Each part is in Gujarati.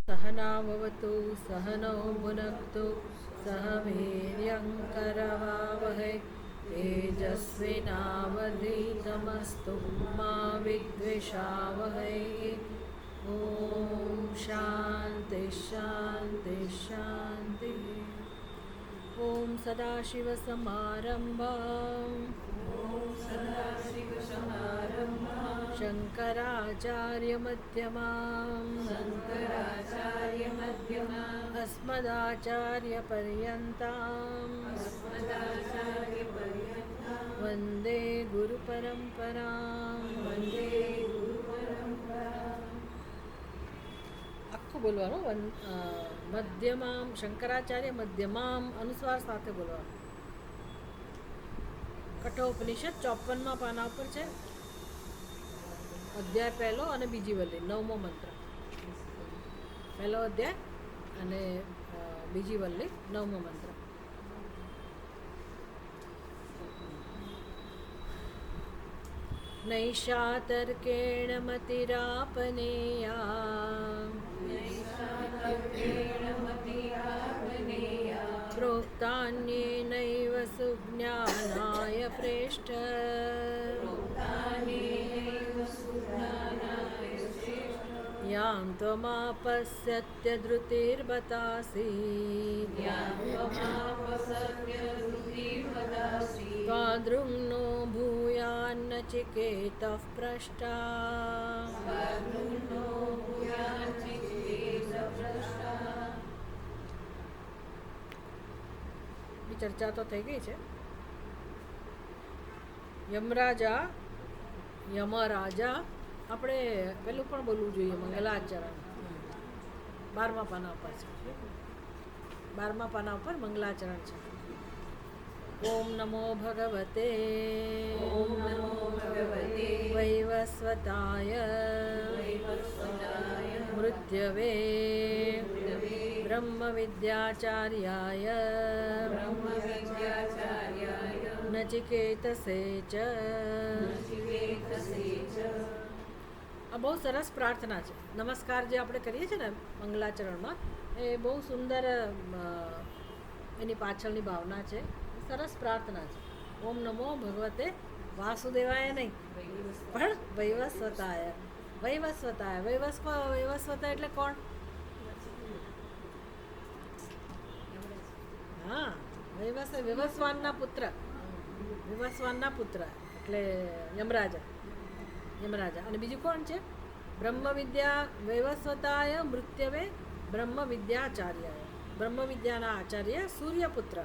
सहनाववतु सहनौ भुनक्तु सह वीर्यङ्करवावहै तेजस्विनावधीतमस्तु मा विद्विषावहै। ॐ शान्ति शान्ति शान्तिः। ॐ सदाशिवसमारम्भाम् शङ्कराचार्यमध्यमाम् अस्मदाचार्यपर्यन्ताम् वन्दे गुरुपरम्पराम्। આખું બોલવાનું. મધ્યમામ શંકરાચાર્ય મધ્યમામ અનુસ્વાર સાથે બોલવાનું. કઠોપનિષદ 54મા પાના ઉપર છે. અધ્યાય પહેલો અને બીજી વલ્લી 9મો મંત્ર. પહેલો અધ્યાય અને બીજી વલ્લી 9મો મંત્ર. નૈષા તર્કેણ મતિરાપનેયા પ્રોક્તાન્યેનૈવ સુજ્ઞાનાય પ્રેષ્ઠ યાં ત્વમાપશ્યત્ય ધૃતિર્બતાસી ત્વાદૃગ્નો ભૂયાન્નચિકેતઃ પૃષ્ટા. ચર્ચા તો થઈ ગઈ છે. યમરાજા આપણે પેલું પણ બોલવું જોઈએ. મંગલાચરણ 12મા પાના ઉપર છે. 12મા પાના ઉપર મંગલાચરણ છે. ઓમ નમો ભગવતે વૈવસ્વતાય મૃત્યવે બ્રહ્મ વિદ્યાચાર્યાય નચિકેતસે ચ. આ બહુ સરસ પ્રાર્થના છે. નમસ્કાર જે આપણે કરીએ છીએ ને મંગલાચરણમાં, એ બહુ સુંદર એની પાછળની ભાવના છે. સરસ પ્રાર્થના છે. ઓમ નમો ભગવતે વાસુદેવાય નહીં પણ વૈવસ્વતાય. વૈવસ્વતા એટલે કોણ? હા, વિવસ્વાનના પુત્ર એટલે યમરાજા. અને બીજું કોણ છે? બ્રહ્મ વિદ્યા વૈવસ્વતાય મૃત્યવે બ્રહ્મ વિદ્યાચાર્યાય. બ્રહ્મ વિદ્યાના આચાર્ય સૂર્યપુત્ર.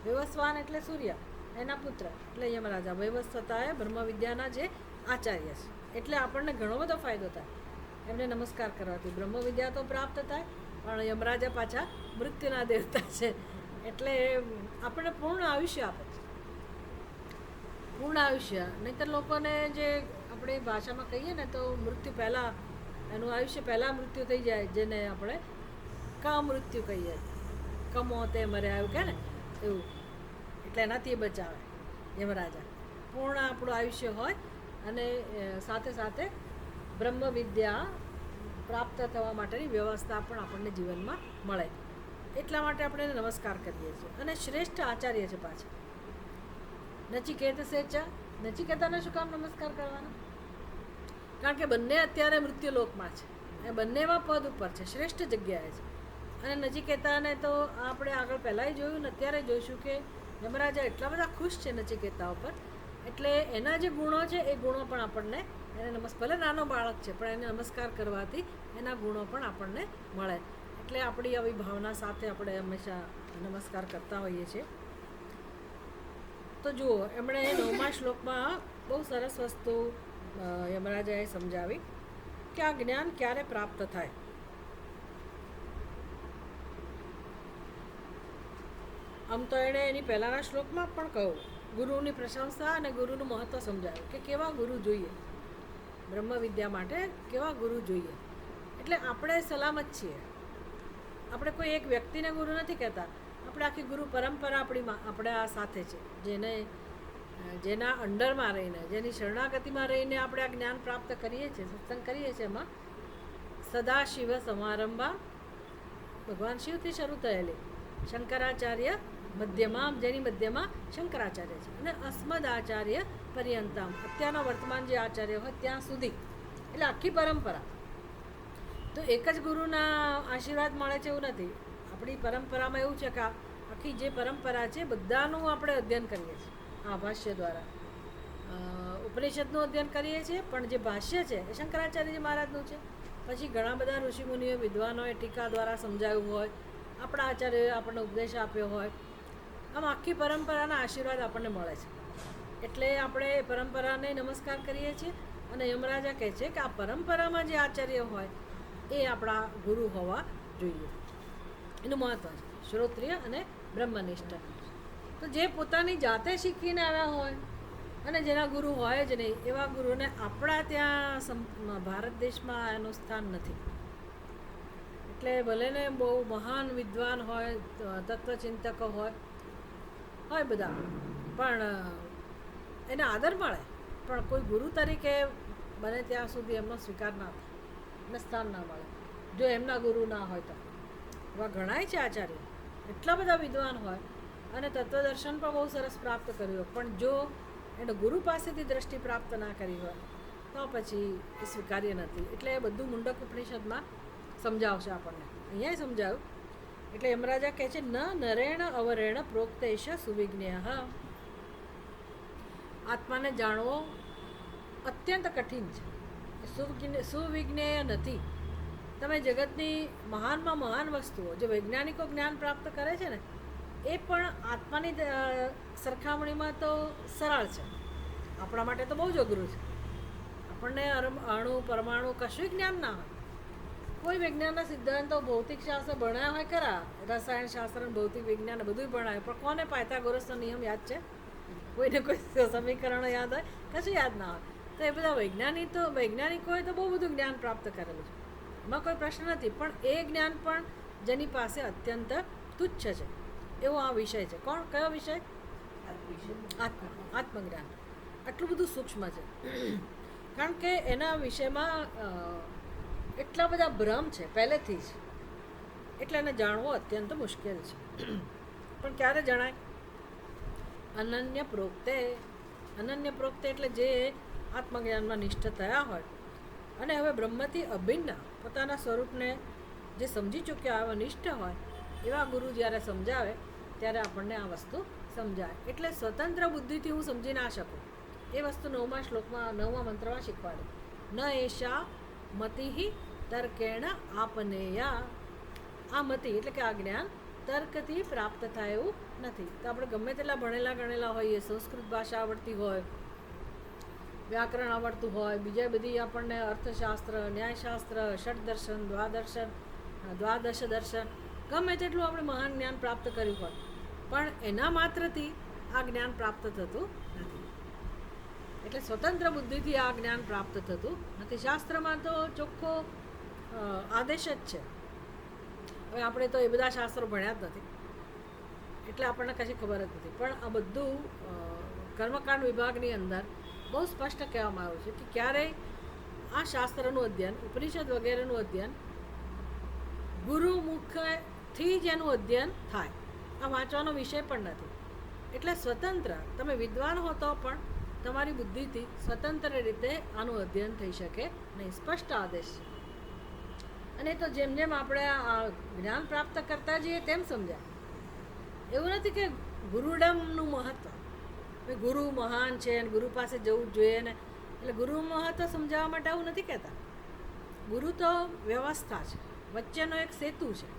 વૈવસ્વાન એટલે સૂર્ય, એના પુત્ર એટલે યમરાજા. વૈવસ્વતાય બ્રહ્મ વિદ્યાના જે આચાર્ય છે. એટલે આપણને ઘણો બધો ફાયદો થાય એમને નમસ્કાર કરવાથી. બ્રહ્મ વિદ્યા તો પ્રાપ્ત થાય, પણ યમરાજા પાછા મૃત્યુના દેવતા છે. એટલે આપણને પૂર્ણ આયુષ્ય આપે છે. પૂર્ણ આયુષ્ય. નહીંતર લોકોને જે આપણે ભાષામાં કહીએ ને તો મૃત્યુ પહેલાં, એનું આયુષ્ય પહેલાં મૃત્યુ થઈ જાય, જેને આપણે કમૃત્યુ કહીએ. કમોતે મરે આવ્યું કે ને એવું. એટલે એનાથી બચાવે યમરાજા. પૂર્ણ આપણું આયુષ્ય હોય અને સાથે સાથે બ્રહ્મ વિદ્યા પ્રાપ્ત થવા માટેની વ્યવસ્થા પણ આપણને જીવનમાં મળે. એટલા માટે આપણે એને નમસ્કાર કરીએ છીએ. અને શ્રેષ્ઠ આચાર્ય છે પાછા. નચિકેતસે ચ. નચિકેતાને શું કામ નમસ્કાર કરવાના? કારણ કે બંને અત્યારે મૃત્યુલોકમાં છે. એ બંનેમાં પદ ઉપર છે, શ્રેષ્ઠ જગ્યાએ છે. અને નચિકેતાને તો આપણે આગળ પહેલાંય જોયું ને અત્યારે જોઈશું કે યમરાજા એટલા બધા ખુશ છે નચિકેતા ઉપર. એટલે એના જે ગુણો છે એ ગુણો પણ આપણને એને ભલે નાનો બાળક છે પણ એને નમસ્કાર કરવાથી એના ગુણો પણ આપણને મળે. એટલે આપણી આવી ભાવના સાથે આપણે હંમેશા નમસ્કાર કરતા હોઈએ છીએ. તો જુઓ, એમણે 9મા શ્લોકમાં બહુ સરસ વસ્તુ યમરાજાએ સમજાવી કે આ જ્ઞાન ક્યારે પ્રાપ્ત થાય. આમ તો એણે એની પહેલાંના શ્લોકમાં પણ કહ્યું, ગુરુની પ્રશંસા અને ગુરુનું મહત્ત્વ સમજાવ્યું કે કેવા ગુરુ જોઈએ. બ્રહ્મ વિદ્યા માટે કેવા ગુરુ જોઈએ. એટલે આપણે સલામત છીએ. આપણે કોઈ એક વ્યક્તિને ગુરુ નથી કહેતા. આપણે આખી ગુરુ પરંપરા આપણે આ સાથે છે, જેના અંડરમાં રહીને, જેની શરણાગતિમાં રહીને આપણે આ જ્ઞાન પ્રાપ્ત કરીએ છીએ, સત્સંગ કરીએ છીએ. એમાં સદાશિવ સમારંભા ભગવાન શિવથી શરૂ થયેલી. શંકરાચાર્ય મધ્યમાં, જેની મધ્યમાં શંકરાચાર્ય છે, અને અસ્મદ આચાર્ય પર્યંતમ, અત્યારનો વર્તમાન જે આચાર્ય હોય ત્યાં સુધી, એટલે આખી પરંપરા. તો એક જ ગુરુના આશીર્વાદ મળે છે એવું નથી. આપણી પરંપરામાં એવું છે કે આખી જે પરંપરા છે બધાનું આપણે અધ્યયન કરીએ છીએ. આ ભાષ્ય દ્વારા ઉપનિષદનું અધ્યયન કરીએ છીએ, પણ જે ભાષ્ય છે એ શંકરાચાર્યજી મહારાજનું છે. પછી ઘણા બધા ઋષિમુનિઓ, વિદ્વાનોએ ટીકા દ્વારા સમજાવ્યું હોય, આપણા આચાર્યોએ આપણને ઉપદેશ આપ્યો હોય. આમ આખી પરંપરાના આશીર્વાદ આપણને મળે છે. એટલે આપણે એ પરંપરાને નમસ્કાર કરીએ છીએ. અને યમરાજા કહે છે કે આ પરંપરામાં જે આચાર્ય હોય એ આપણા ગુરુ હોવા જોઈએ. એનું મહત્ત્વ છે શ્રોત્રિય અને બ્રહ્મનિષ્ઠ. તો જે પોતાની જાતે શીખીને આવ્યા હોય અને જેના ગુરુ હોય જ નહીં, એવા ગુરુને આપણા ત્યાં ભારત દેશમાં એનું સ્થાન નથી. એટલે ભલે ને બહુ મહાન વિદ્વાન હોય, તત્વચિંતકો હોય બધા, પણ એને આદર મળે, પણ કોઈ ગુરુ તરીકે બને ત્યાં સુધી એમનો સ્વીકાર ના થાય, એને સ્થાન ના મળે જો એમના ગુરુ ના હોય તો. એવા ઘણાય છે આચાર્ય, એટલા બધા વિદ્વાન હોય અને તત્વદર્શન પણ બહુ સરસ પ્રાપ્ત કર્યું હોય, પણ જો એને ગુરુ પાસેથી દ્રષ્ટિ પ્રાપ્ત ના કરી હોય તો પછી એ સ્વીકાર્ય નથી. એટલે એ બધું મુંડક ઉપનિષદમાં સમજાવશે આપણને, અહીંયા સમજાવ્યું. એટલે યમરાજા કહે છે ન નરેણ અવરેણ પ્રોક્તેશ સુવિજ્ઞેય. આત્માને જાણવો અત્યંત કઠિન છે, સુવિજ્ઞેય નથી. તમે જગતની મહાનમાં મહાન વસ્તુઓ જે વૈજ્ઞાનિકો જ્ઞાન પ્રાપ્ત કરે છે ને, એ પણ આત્માની સરખામણીમાં તો સરળ છે. આપણા માટે તો બહુ જ અઘરું છે. આપણને અણુ પરમાણુ કશું જ્ઞાન ના હોય. કોઈ વિજ્ઞાનના સિદ્ધાંતો ભૌતિકશાસ્ત્ર ભણાયા હોય ખરા, રસાયણ શાસ્ત્ર, ભૌતિક વિજ્ઞાન બધું ભણાય, પણ કોને પાયથાગોરસનો નિયમ યાદ છે? કોઈને કોઈ સમીકરણો યાદ હોય? કશું યાદ ના હોય. તો એ બધા વૈજ્ઞાનિકોએ તો બહુ બધું જ્ઞાન પ્રાપ્ત કરેલું છે, એમાં કોઈ પ્રશ્ન નથી. પણ એ જ્ઞાન પણ જેની પાસે અત્યંત તુચ્છ છે એવો આ વિષય છે. કયો વિષય? આત્મજ્ઞાન. આટલું બધું સૂક્ષ્મ છે, કારણ કે એના વિષયમાં એટલા બધા ભ્રમ છે પહેલેથી જ, એટલે એને જાણવો અત્યંત મુશ્કેલ છે. પણ ક્યારે જણાય? અનન્ય પ્રોક્તે. અનન્ય પ્રોક્તે એટલે જે આત્મજ્ઞાનમાં નિષ્ઠ થયા હોય અને હવે બ્રહ્મથી અભિન્ન પોતાના સ્વરૂપને જે સમજી ચૂક્યા હોય, નિષ્ઠ હોય, એવા ગુરુ જ્યારે સમજાવે ત્યારે આપણને આ વસ્તુ સમજાય. એટલે સ્વતંત્ર બુદ્ધિથી હું સમજી ના શકું એ વસ્તુ 9મા શ્લોકમાં 9મા મંત્રમાં શીખવાડે. ન એશા મતિહિ તર્કેણ આપનેયા. આ મતિ એટલે કે આ જ્ઞાન તર્કથી પ્રાપ્ત થાય એવું નથી. તો આપણે ગમે તેટલા ભણેલા ગણેલા હોઈએ, સંસ્કૃત ભાષા આવડતી હોય, વ્યાકરણ આવડતું હોય, બીજા બધી આપણને અર્થશાસ્ત્ર, ન્યાયશાસ્ત્ર, ષડદર્શન, દ્વાદશ દર્શન, ગમે તેટલું આપણે મહાન જ્ઞાન પ્રાપ્ત કર્યું હોય, પણ એના માત્રથી આ જ્ઞાન પ્રાપ્ત થતું નથી. એટલે સ્વતંત્ર બુદ્ધિથી આ જ્ઞાન પ્રાપ્ત થતું નથી. શાસ્ત્રમાં તો ચોખ્ખો આદેશ જ છે. હવે આપણે તો એ બધા શાસ્ત્રો ભણ્યા જ નથી, એટલે આપણને કશી ખબર જ નથી. પણ આ બધું કર્મકાંડ વિભાગની અંદર બહુ સ્પષ્ટ કહેવામાં આવ્યું છે કે ક્યારેય આ શાસ્ત્રનું અધ્યયન, ઉપનિષદ વગેરેનું અધ્યયન ગુરુમુખથી જ એનું અધ્યયન થાય. આ વાંચવાનો વિષય પણ નથી. એટલે સ્વતંત્ર તમે વિદ્વાન હો તો પણ તમારી બુદ્ધિથી સ્વતંત્ર રીતે આનું અધ્યયન થઈ શકે નહીં. સ્પષ્ટ આદેશ છે. અને તો જેમ જેમ આપણે આ જ્ઞાન પ્રાપ્ત કરતા જઈએ તેમ સમજાય. એવું નથી કે ગુરુડમનું મહત્ત્વ, ગુરુ મહાન છે અને ગુરુ પાસે જવું જોઈએ ને, એટલે ગુરુનું મહત્ત્વ સમજાવવા માટે આવું નથી કહેતા. ગુરુ તો વ્યવસ્થા છે, વચ્ચેનો એક સેતુ છે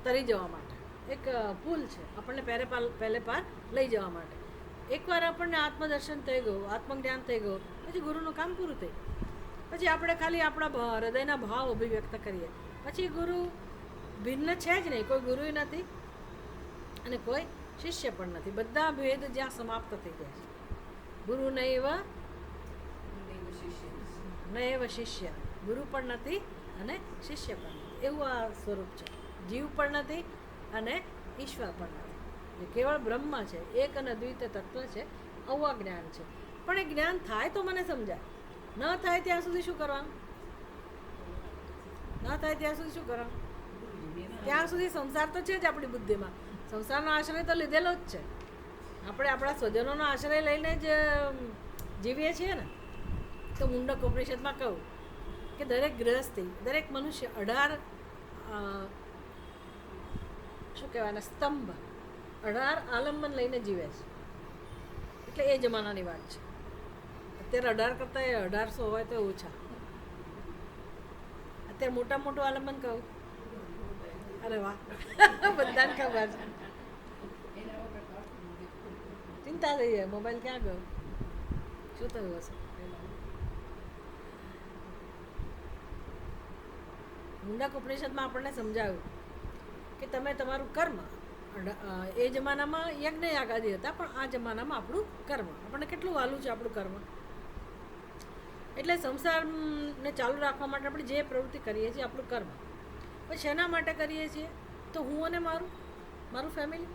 તરી જવા માટે, એક પુલ છે આપણને પહેલે પાર લઈ જવા માટે. એકવાર આપણને આત્મદર્શન થઈ ગયું, આત્મજ્ઞાન થઈ ગયું, પછી ગુરુનું કામ પૂરું થઈ. પછી આપણે ખાલી આપણા હૃદયના ભાવ અભિવ્યક્ત કરીએ. પછી ગુરુ ભિન્ન છે જ નહીં. કોઈ ગુરુ નથી અને કોઈ શિષ્ય પણ નથી. બધા ભેદ જ્યાં સમાપ્ત થઈ ગયા છે. ગુરુ નૈવ શિષ્ય. ગુરુ પણ નથી અને શિષ્ય પણ નથી. એવું આ સ્વરૂપ છે. જીવ પણ નથી અને ઈશ્વર પણ નથી. એ કેવળ બ્રહ્મ છે, એક અને અદ્વિત તત્વ છે. આવું જ્ઞાન છે. પણ એ જ્ઞાન થાય તો મને સમજાય. ન થાય ત્યાં સુધી શું કરવાનું? ન થાય ત્યાં સુધી શું કરવાનું? ત્યાં સુધી સંસાર તો છે જ આપણી બુદ્ધિમાં. સંસારનો આશ્રય તો લીધેલો જ છે. આપણે આપણા સ્વજનોનો આશ્રય લઈને જ જીવીએ છીએ ને. તો મુંડક ઉપનિષદમાં કહું કે દરેક ગૃહસ્થી, દરેક મનુષ્ય 18 શું કહેવાય સ્તંભ, 18 આલંબન લઈને જીવે છે. એટલે એ જમાનાની વાત છે. અત્યારે 18 કરતાં 1800 હોય તો ઓછા. અત્યારે મોટું આલંબન કહું, અરે વાહ, બધાને ખબર છે. ચિંતા થઈ જાય, મોબાઈલ ક્યાં ગયો, શું થયું હશે. મુંડક ઉપનિષદમાં આપણને સમજાવ્યું કે તમે તમારું કર્મ, એ જમાનામાં યજ્ઞ યાગાદી હતા, પણ આ જમાનામાં આપણું કર્મ, આપણને કેટલું વાલું છે આપણું કર્મ. એટલે સંસારને ચાલુ રાખવા માટે આપણે જે પ્રવૃત્તિ કરીએ છીએ આપણું કર્મ. પછી શેના માટે કરીએ છીએ? તો હું અને મારું ફેમિલી,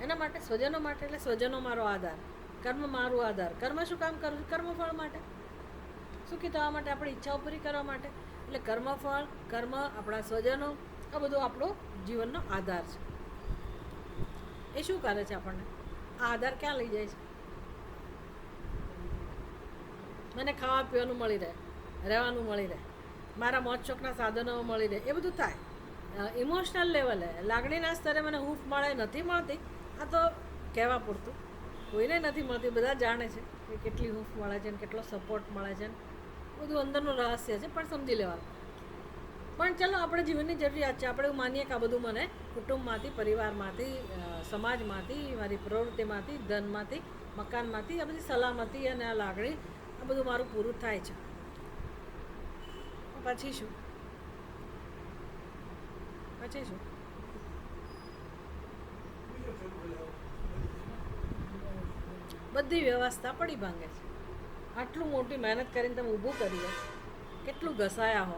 એના માટે, સ્વજનો માટે. એટલે સ્વજનો મારો આધાર, કર્મ મારું આધાર. કર્મ શું કામ કરું છું? કર્મફળ માટે, સુખી થવા માટે, આપણી ઈચ્છાઓ પૂરી કરવા માટે. એટલે કર્મફળ, કર્મ, આપણા સ્વજનો, આ બધું આપણો જીવનનો આધાર છે. એ શું કરે છે આપણને? આ આધાર ક્યાં લઈ જાય છે? મને ખાવા પીવાનું મળી રહે, રહેવાનું મળી રહે, મારા મોજ શોખના સાધનો મળી રહે, એ બધું થાય. ઇમોશનલ લેવલે, લાગણીના સ્તરે મને હૂંફ મળે, નથી મળતી, આ તો કહેવા પૂરતું. કોઈને નથી મળતી, બધા જાણે છે કે કેટલી હૂંફ મળે છે ને કેટલો સપોર્ટ મળે છે ને બધું અંદરનું રહસ્ય છે, પણ સમજી લેવાનું. પણ ચાલો, આપણે જીવનની જરૂરિયાત છે. આપણે એવું માનીએ કે આ બધું મને કુટુંબમાંથી, પરિવારમાંથી, સમાજમાંથી, મારી પ્રવૃત્તિમાંથી, ધનમાંથી, મકાનમાંથી, આ બધી સલામતી અને આ લાગણી, આ બધું મારું પૂરું થાય છે. પછી શું? બધી વ્યવસ્થા પડી ભાંગે છે. આટલું મોટી મહેનત કરીને તમે ઊભું કરીએ, કેટલું ઘસાયા હો,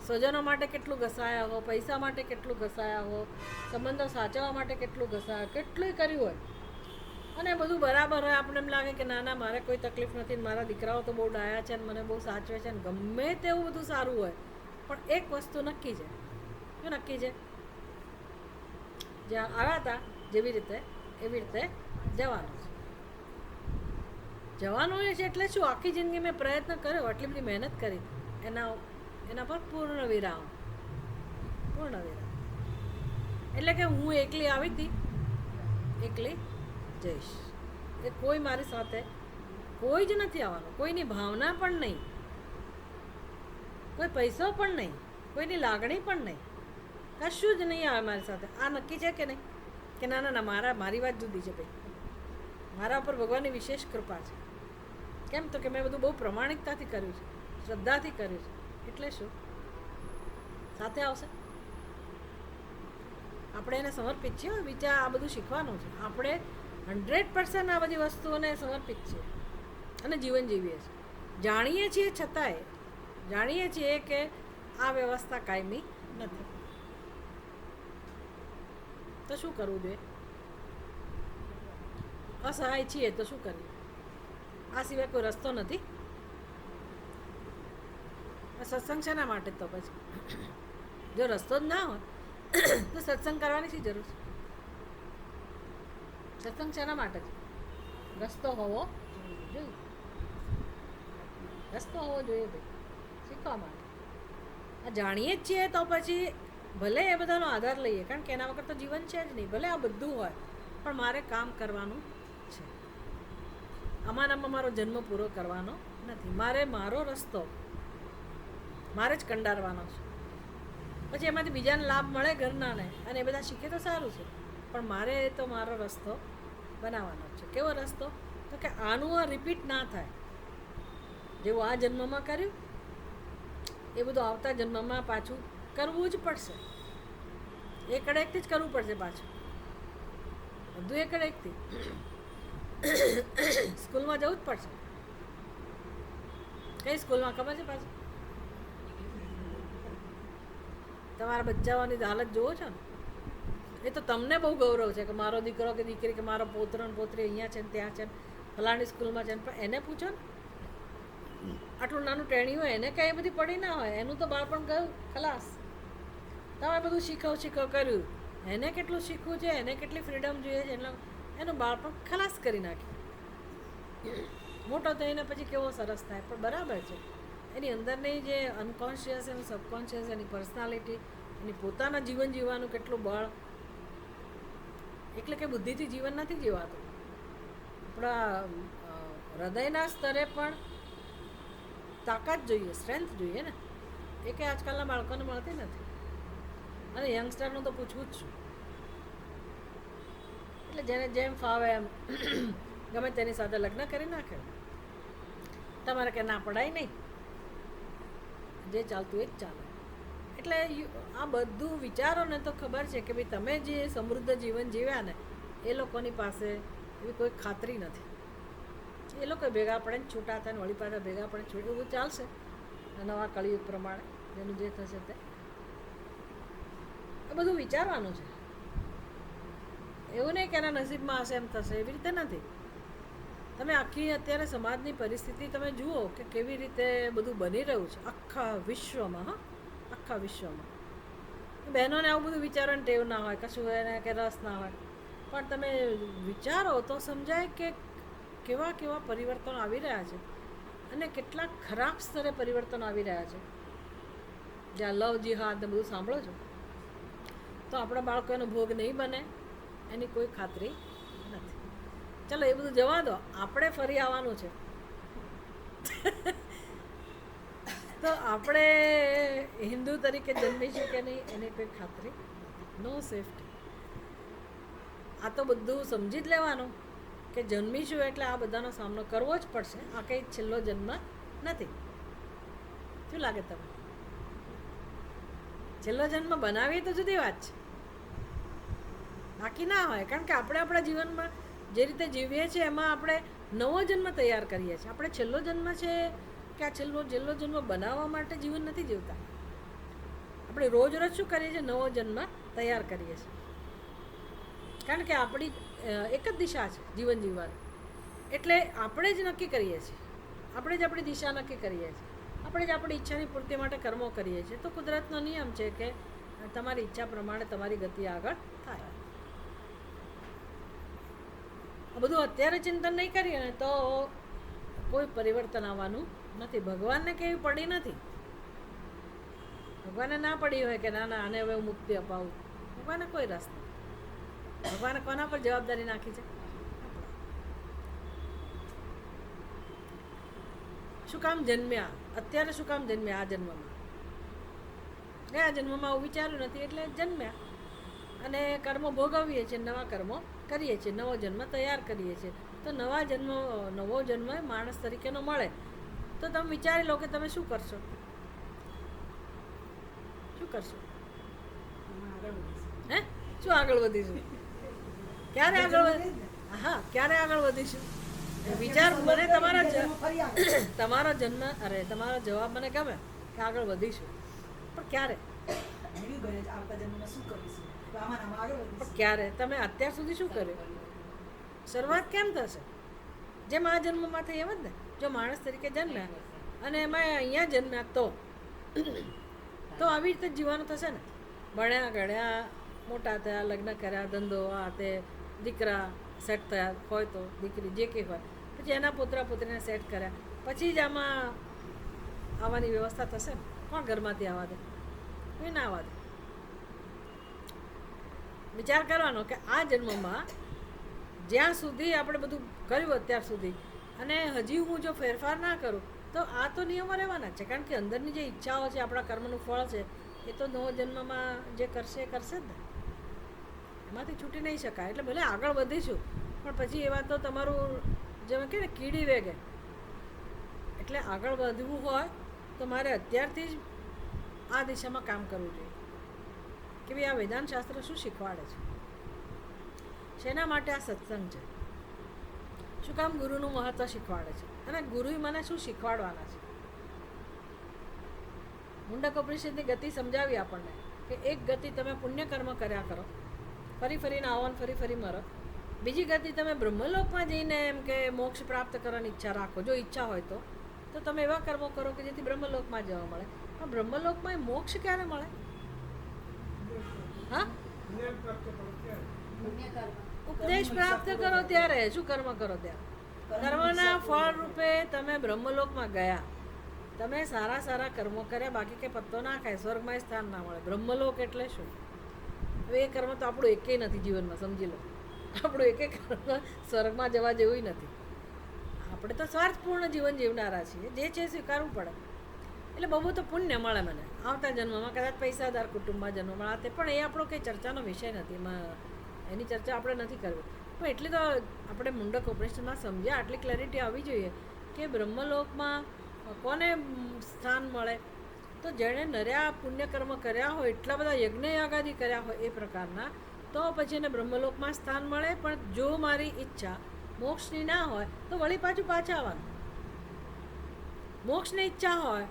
સ્વજનો માટે કેટલું ઘસાયા હો, પૈસા માટે કેટલું ઘસાયા હો, સંબંધો સાચવવા માટે કેટલું ઘસાયા, કેટલું કર્યું હોય, અને બધું બરાબર હોય. આપણને એમ લાગે કે ના ના, મારે કોઈ તકલીફ નથી, મારા દીકરાઓ તો બહુ ડાયા છે ને મને બહુ સાચવે છે ને, ગમે તેવું બધું સારું હોય, પણ એક વસ્તુ નક્કી છે. શું નક્કી છે? જ્યાં આવ્યા હતા જેવી રીતે એવી રીતે જવાનું છે. જવાનું છે એટલે શું? આખી જિંદગી મેં પ્રયત્ન કર્યો, આટલી બધી મહેનત કરી, એના પર પૂર્ણ વિરામ. એટલે કે હું એકલી આવી હતી, એકલી જઈશ. એ કોઈ મારી સાથે, કોઈ જ નથી આવવાનું, કોઈની ભાવના પણ નહીં, કોઈ પૈસો પણ નહીં, કોઈની લાગણી પણ નહીં, કશું જ નહીં આવે મારી સાથે. આ નક્કી છે કે નહીં? કે ના ના ના, મારી વાત જુદી છે ભાઈ, મારા ઉપર ભગવાનની વિશેષ કૃપા છે. કેમ? તો કે મેં બધું બહુ પ્રમાણિકતાથી કર્યું છે, શ્રદ્ધાથી કર્યું છે. એટલે શું? સાથે આવશે. આપણે એને સમર્પિત છીએ. વિચાર, આ બધું શીખવાનું છે. આપણે 100% આ બધી વસ્તુઓને સમર્પિત છીએ અને જીવન જીવીએ છીએ. જાણીએ છીએ, છતાંય જાણીએ છીએ કે આ વ્યવસ્થા કાયમી નથી. તો શું કરવું જોઈએ? અસહાય છીએ તો શું કરીએ? આ સિવાય કોઈ રસ્તો નથી. સત્સંગ શેના માટે? તો પછી જો રસ્તો જ ના હોય તો સત્સંગ કરવાની શી જરૂર છે? સત્સંગ શેના માટે છે? રસ્તો હોવો જોઈએ. રસ્તો હોવો જોઈએ ભાઈ, શીખવા માટે. આ જાણીએ જ છીએ તો પછી ભલે એ બધાનો આધાર લઈએ, કારણ કે એના વગર તો જીવન છે જ નહીં. ભલે આ બધું હોય, પણ મારે કામ કરવાનું છે. આમાં મારો જન્મ પૂરો કરવાનો નથી. મારો રસ્તો મારે જ કંડારવાનો છે. પછી એમાંથી બીજાને લાભ મળે, ઘરનાને, અને એ બધા શીખે તો સારું છે, પણ મારે તો મારો રસ્તો બનાવવાનો છે. કેવો રસ્તો? તો કે આનું આ રિપીટ ના થાય. જેવું આ જન્મમાં કર્યું એ બધું આવતા જન્મમાં પાછું કરવું જ પડશે. એકડેકથી જ કરવું પડશે પાછું, બધું એકડેકથી. સ્કૂલમાં જવું જ પડશે. કઈ સ્કૂલમાં ખબર છે? પાછું તમારા બચ્ચાઓની હાલત જુઓ છો ને, એ તો તમને બહુ ગૌરવ છે કે મારો દીકરો કે દીકરી કે મારો પોતરો ને પોતરી અહીંયા છે ને ત્યાં છે ને ફલાણી સ્કૂલમાં છે ને, પણ એને પૂછો ને, આટલું નાનું ટેણી હોય, એને કાંઈ બધી પડી ના હોય, એનું તો બાળપણ ગયું ખલાસ. તમે બધું શીખો કર્યું, એને કેટલું શીખવું છે, એને કેટલી ફ્રીડમ જોઈએ છે, એનું બાળપણ ખલાસ કરી નાખ્યું. મોટો થઈને પછી કેવો સરસ થાય, પણ બરાબર છે એની અંદરની જે અનકોન્શિયસ એનું સબકોન્શિયસ, એની પર્સનાલિટી, એની પોતાના જીવન જીવવાનું કેટલું બળ. એટલે કે બુદ્ધિથી જીવન નથી જીવાતું, આપણા હૃદયના સ્તરે પણ તાકાત જોઈએ, સ્ટ્રેન્થ જોઈએ ને, એ કે આજકાલના બાળકોને મળતી નથી. અને યંગસ્ટરનું તો પૂછવું જ છું. એટલે જેને જેમ ફાવે એમ ગમે તેની સાથે લગ્ન કરી નાખે. તમારે કે ના પડાય નહીં, જે ચાલતું એ જ ચાલે. એટલે આ બધું વિચારો ને તો ખબર છે કે ભાઈ તમે જે સમૃદ્ધ જીવન જીવ્યા ને એ લોકોની પાસે એવી કોઈ ખાતરી નથી. એ લોકો ભેગા પડે ને છૂટા થાય ને વળી પાછા ભેગા પડે છૂટું એવું ચાલશે નવા કળિયુગ પ્રમાણે જેનું જે થશે તે. એ બધું વિચારવાનું છે. એવું નહીં કે એના નસીબમાં હશે એમ થશે, એવી રીતે નથી. તમે આખી અત્યારે સમાજની પરિસ્થિતિ તમે જુઓ કે કેવી રીતે બધું બની રહ્યું છે આખા વિશ્વમાં. હા, આખા વિશ્વમાં બહેનોને આવું બધું વિચારવાની ટેવ ના હોય, કશું એને કે રસ ના હોય, પણ તમે વિચારો તો સમજાય કે કેવા કેવા પરિવર્તનો આવી રહ્યા છે અને કેટલા ખરાબ સ્તરે પરિવર્તનો આવી રહ્યા છે. જ્યાં લવ જિહાદ ને બધું સાંભળો છો, તો આપણા બાળકો એનો ભોગ નહીં બને એની કોઈ ખાતરી નથી. ચલો એ બધું જવા દો, આપણે ફરી આવવાનું છે. તો આપણે હિન્દુ તરીકે જન્મીશું કે નહીં એની કોઈ ખાતરી, નો સેફ્ટી. આ તો બધું સમજી જ લેવાનું કે જન્મીશું એટલે આ બધાનો સામનો કરવો જ પડશે. આ કંઈ છેલ્લો જન્મ નથી. શું લાગે તમને? છેલ્લો જન્મ બનાવીએ તો જુદી વાત છે, બાકી ના હોય. કારણ કે આપણે આપણા જીવનમાં જે રીતે જીવીએ છીએ એમાં આપણે નવો જન્મ તૈયાર કરીએ છીએ. આપણે છેલ્લો જન્મ છે કે આ છેલ્લો જન્મ બનાવવા માટે જીવન નથી જીવતા. આપણે રોજ શું કરીએ છીએ? નવો જન્મ તૈયાર કરીએ છીએ. કારણ કે આપણી એક જ દિશા છે જીવન જીવવાની. એટલે આપણે જ નક્કી કરીએ છીએ, આપણે જ આપણી દિશા નક્કી કરીએ છીએ, આપણે જ આપણી ઈચ્છાની પૂર્તિ માટે કર્મો કરીએ છીએ. તો કુદરતનો નિયમ છે કે તમારી ઈચ્છા પ્રમાણે તમારી ગતિ આગળ થાય. આ બધું અત્યારે ચિંતન નહીં કરીએ ને તો કોઈ પરિવર્તન આવવાનું નથી. ભગવાનને કેવી પડી નથી. ભગવાનને ના પડી હોય કે ના આને હવે હું મુક્તિ અપાવું, ભગવાનને કોઈ રસ નથી. ભગવાને કોના પર જવાબદારી નાખી છે? શું કામ જન્મ્યા? અત્યારે શું કામ જન્મ્યા? આ જન્મમાં ગયા જન્મમાં આવું વિચાર્યું નથી એટલે જન્મ્યા અને કર્મો ભોગવીએ છીએ, નવા કર્મો કરીએ છીએ, નવો જન્મ તૈયાર કરીએ છીએ. તો નવો જન્મ માણસ તરીકેનો મળે તો તમે વિચારી લો કે તમે શું કરશો? શું કરશો? હે શું આગળ વધીશું? ક્યારે આગળ હા ક્યારે આગળ વધીશું? વિચાર મને તમારો જન્મ તમારો જવાબ મને ગમે કે આગળ વધીશું, પણ ક્યારે? પણ ક્યારે? તમે અત્યાર સુધી શું કર્યું? શરૂઆત કેમ થશે? જેમ આ જન્મમાં થઈ એમ જ ને. જો માણસ તરીકે જન્મ્યા અને એમાં અહીંયા જન્મ્યા તો આવી રીતે જીવવાનું થશે ને. ભણ્યા ગણ્યા, મોટા થયા, લગ્ન કર્યા, ધંધો આ તે, દીકરા સેટ થયા હોય તો દીકરી જે કંઈ હોય, પછી એના પુત્રા પુત્રીને સેટ કર્યા, પછી જ આમાં આવવાની વ્યવસ્થા થશે ને. કોણ ઘરમાંથી આવવા દે? કોઈ ના આવવા દે. વિચાર કરવાનો કે આ જન્મમાં જ્યાં સુધી આપણે બધું કર્યું અત્યાર સુધી અને હજી હું જો ફેરફાર ના કરું તો આ તો નિયમો રહેવાના છે. કારણ કે અંદરની જે ઈચ્છાઓ છે, આપણા કર્મનું ફળ છે, એ તો નવો જન્મમાં જે કરશે એ કરશે જ ને. એમાંથી છૂટી નહીં શકાય. એટલે ભલે આગળ વધીશું પણ પછી એવા તો તમારું જેમ કે ને કીડી વેગે. એટલે આગળ વધવું હોય તો મારે અત્યારથી જ આ દિશામાં કામ કરવું જોઈએ કે ભાઈ આ વેદાંત શાસ્ત્ર શું શીખવાડે છે, શેના માટે આ સત્સંગ છે, શું કામ ગુરુનું મહત્ત્વ શીખવાડે છે અને ગુરુએ મને શું શીખવાડવાના છે. મુંડક ઉપનિષદની ગતિ સમજાવી આપણને કે એક ગતિ તમે પુણ્ય કર્મ કર્યા કરો, ફરી ફરીને આવો ને ફરી ફરી મરો. બીજી ગતિ તમે બ્રહ્મલોકમાં જઈને એમ કે મોક્ષ પ્રાપ્ત કરવાની ઈચ્છા રાખો, જો ઈચ્છા હોય તો તમે એવા કર્મો કરો કે જેથી બ્રહ્મલોકમાં જવા મળે. પણ બ્રહ્મલોકમાં મોક્ષ ક્યારે મળે? ઉપદેશ પ્રાપ્ત કરો ત્યારે શું કર્મ કરો ત્યારે કર્મના ફળ રૂપે તમે બ્રહ્મલોકમાં ગયા, તમે સારા સારા કર્મો કર્યા, બાકી કંઈ પત્તો ના ખાય, સ્વર્ગમાં સ્થાન ના મળે. બ્રહ્મલોક એટલે શું? હવે એ કર્મ તો આપણું એકેય નથી જીવનમાં, સમજી લો. આપણું એક કર્મ સ્વર્ગમાં જવા જેવું નથી. આપણે તો સ્વાર્થપૂર્ણ જીવન જીવનારા છીએ, જે છે સ્વીકારવું પડે. એટલે બહુ તો પુણ્ય મળે મને આવતા જન્મમાં, કદાચ પૈસાદાર કુટુંબમાં જન્મ મળે તે, પણ એ આપણો કંઈ ચર્ચાનો વિષય નથી, એની ચર્ચા આપણે નથી કરવી. પણ એટલી તો આપણે મુંડક ઉપનિષદમાં સમજ્યા, આટલી ક્લેરિટી આવવી જોઈએ કે બ્રહ્મલોકમાં કોને સ્થાન મળે? તો જેણે નર્યા પુણ્યકર્મ કર્યા હોય, એટલા બધા યજ્ઞ યાગાદી કર્યા હોય એ પ્રકારના, તો પછી એને બ્રહ્મલોકમાં સ્થાન મળે. પણ જો મારી ઈચ્છા મોક્ષની ના હોય તો વળી પાછા આવવાનું. મોક્ષની ઈચ્છા હોય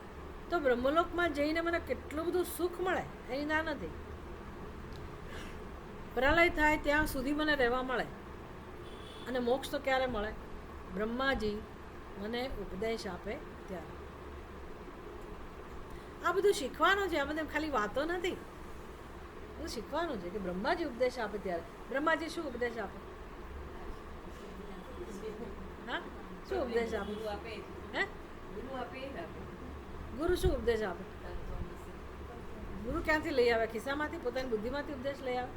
તો બ્રહ્મલોકમાં જઈને મને કેટલું બધું સુખ મળે એની ના નથી. પ્રલય થાય ત્યાં સુધી મને રહેવા મળે. અને મોક્ષ તો ક્યારે મળે? બ્રહ્માજી મને ઉપદેશ આપે ત્યારે. આ બધું શીખવાનું છે, આ બધું ખાલી વાતો નથી, બધું શીખવાનું છે કે બ્રહ્માજી ઉપદેશ આપે ત્યારે. બ્રહ્માજી શું ઉપદેશ આપે? હા, શું ઉપદેશ આપે? હે, ગુરુ શું ઉપદેશ આપે? ગુરુ ક્યાંથી લઈ આવે? ખિસ્સામાંથી, પોતાની બુદ્ધિમાંથી ઉપદેશ લઈ આવે?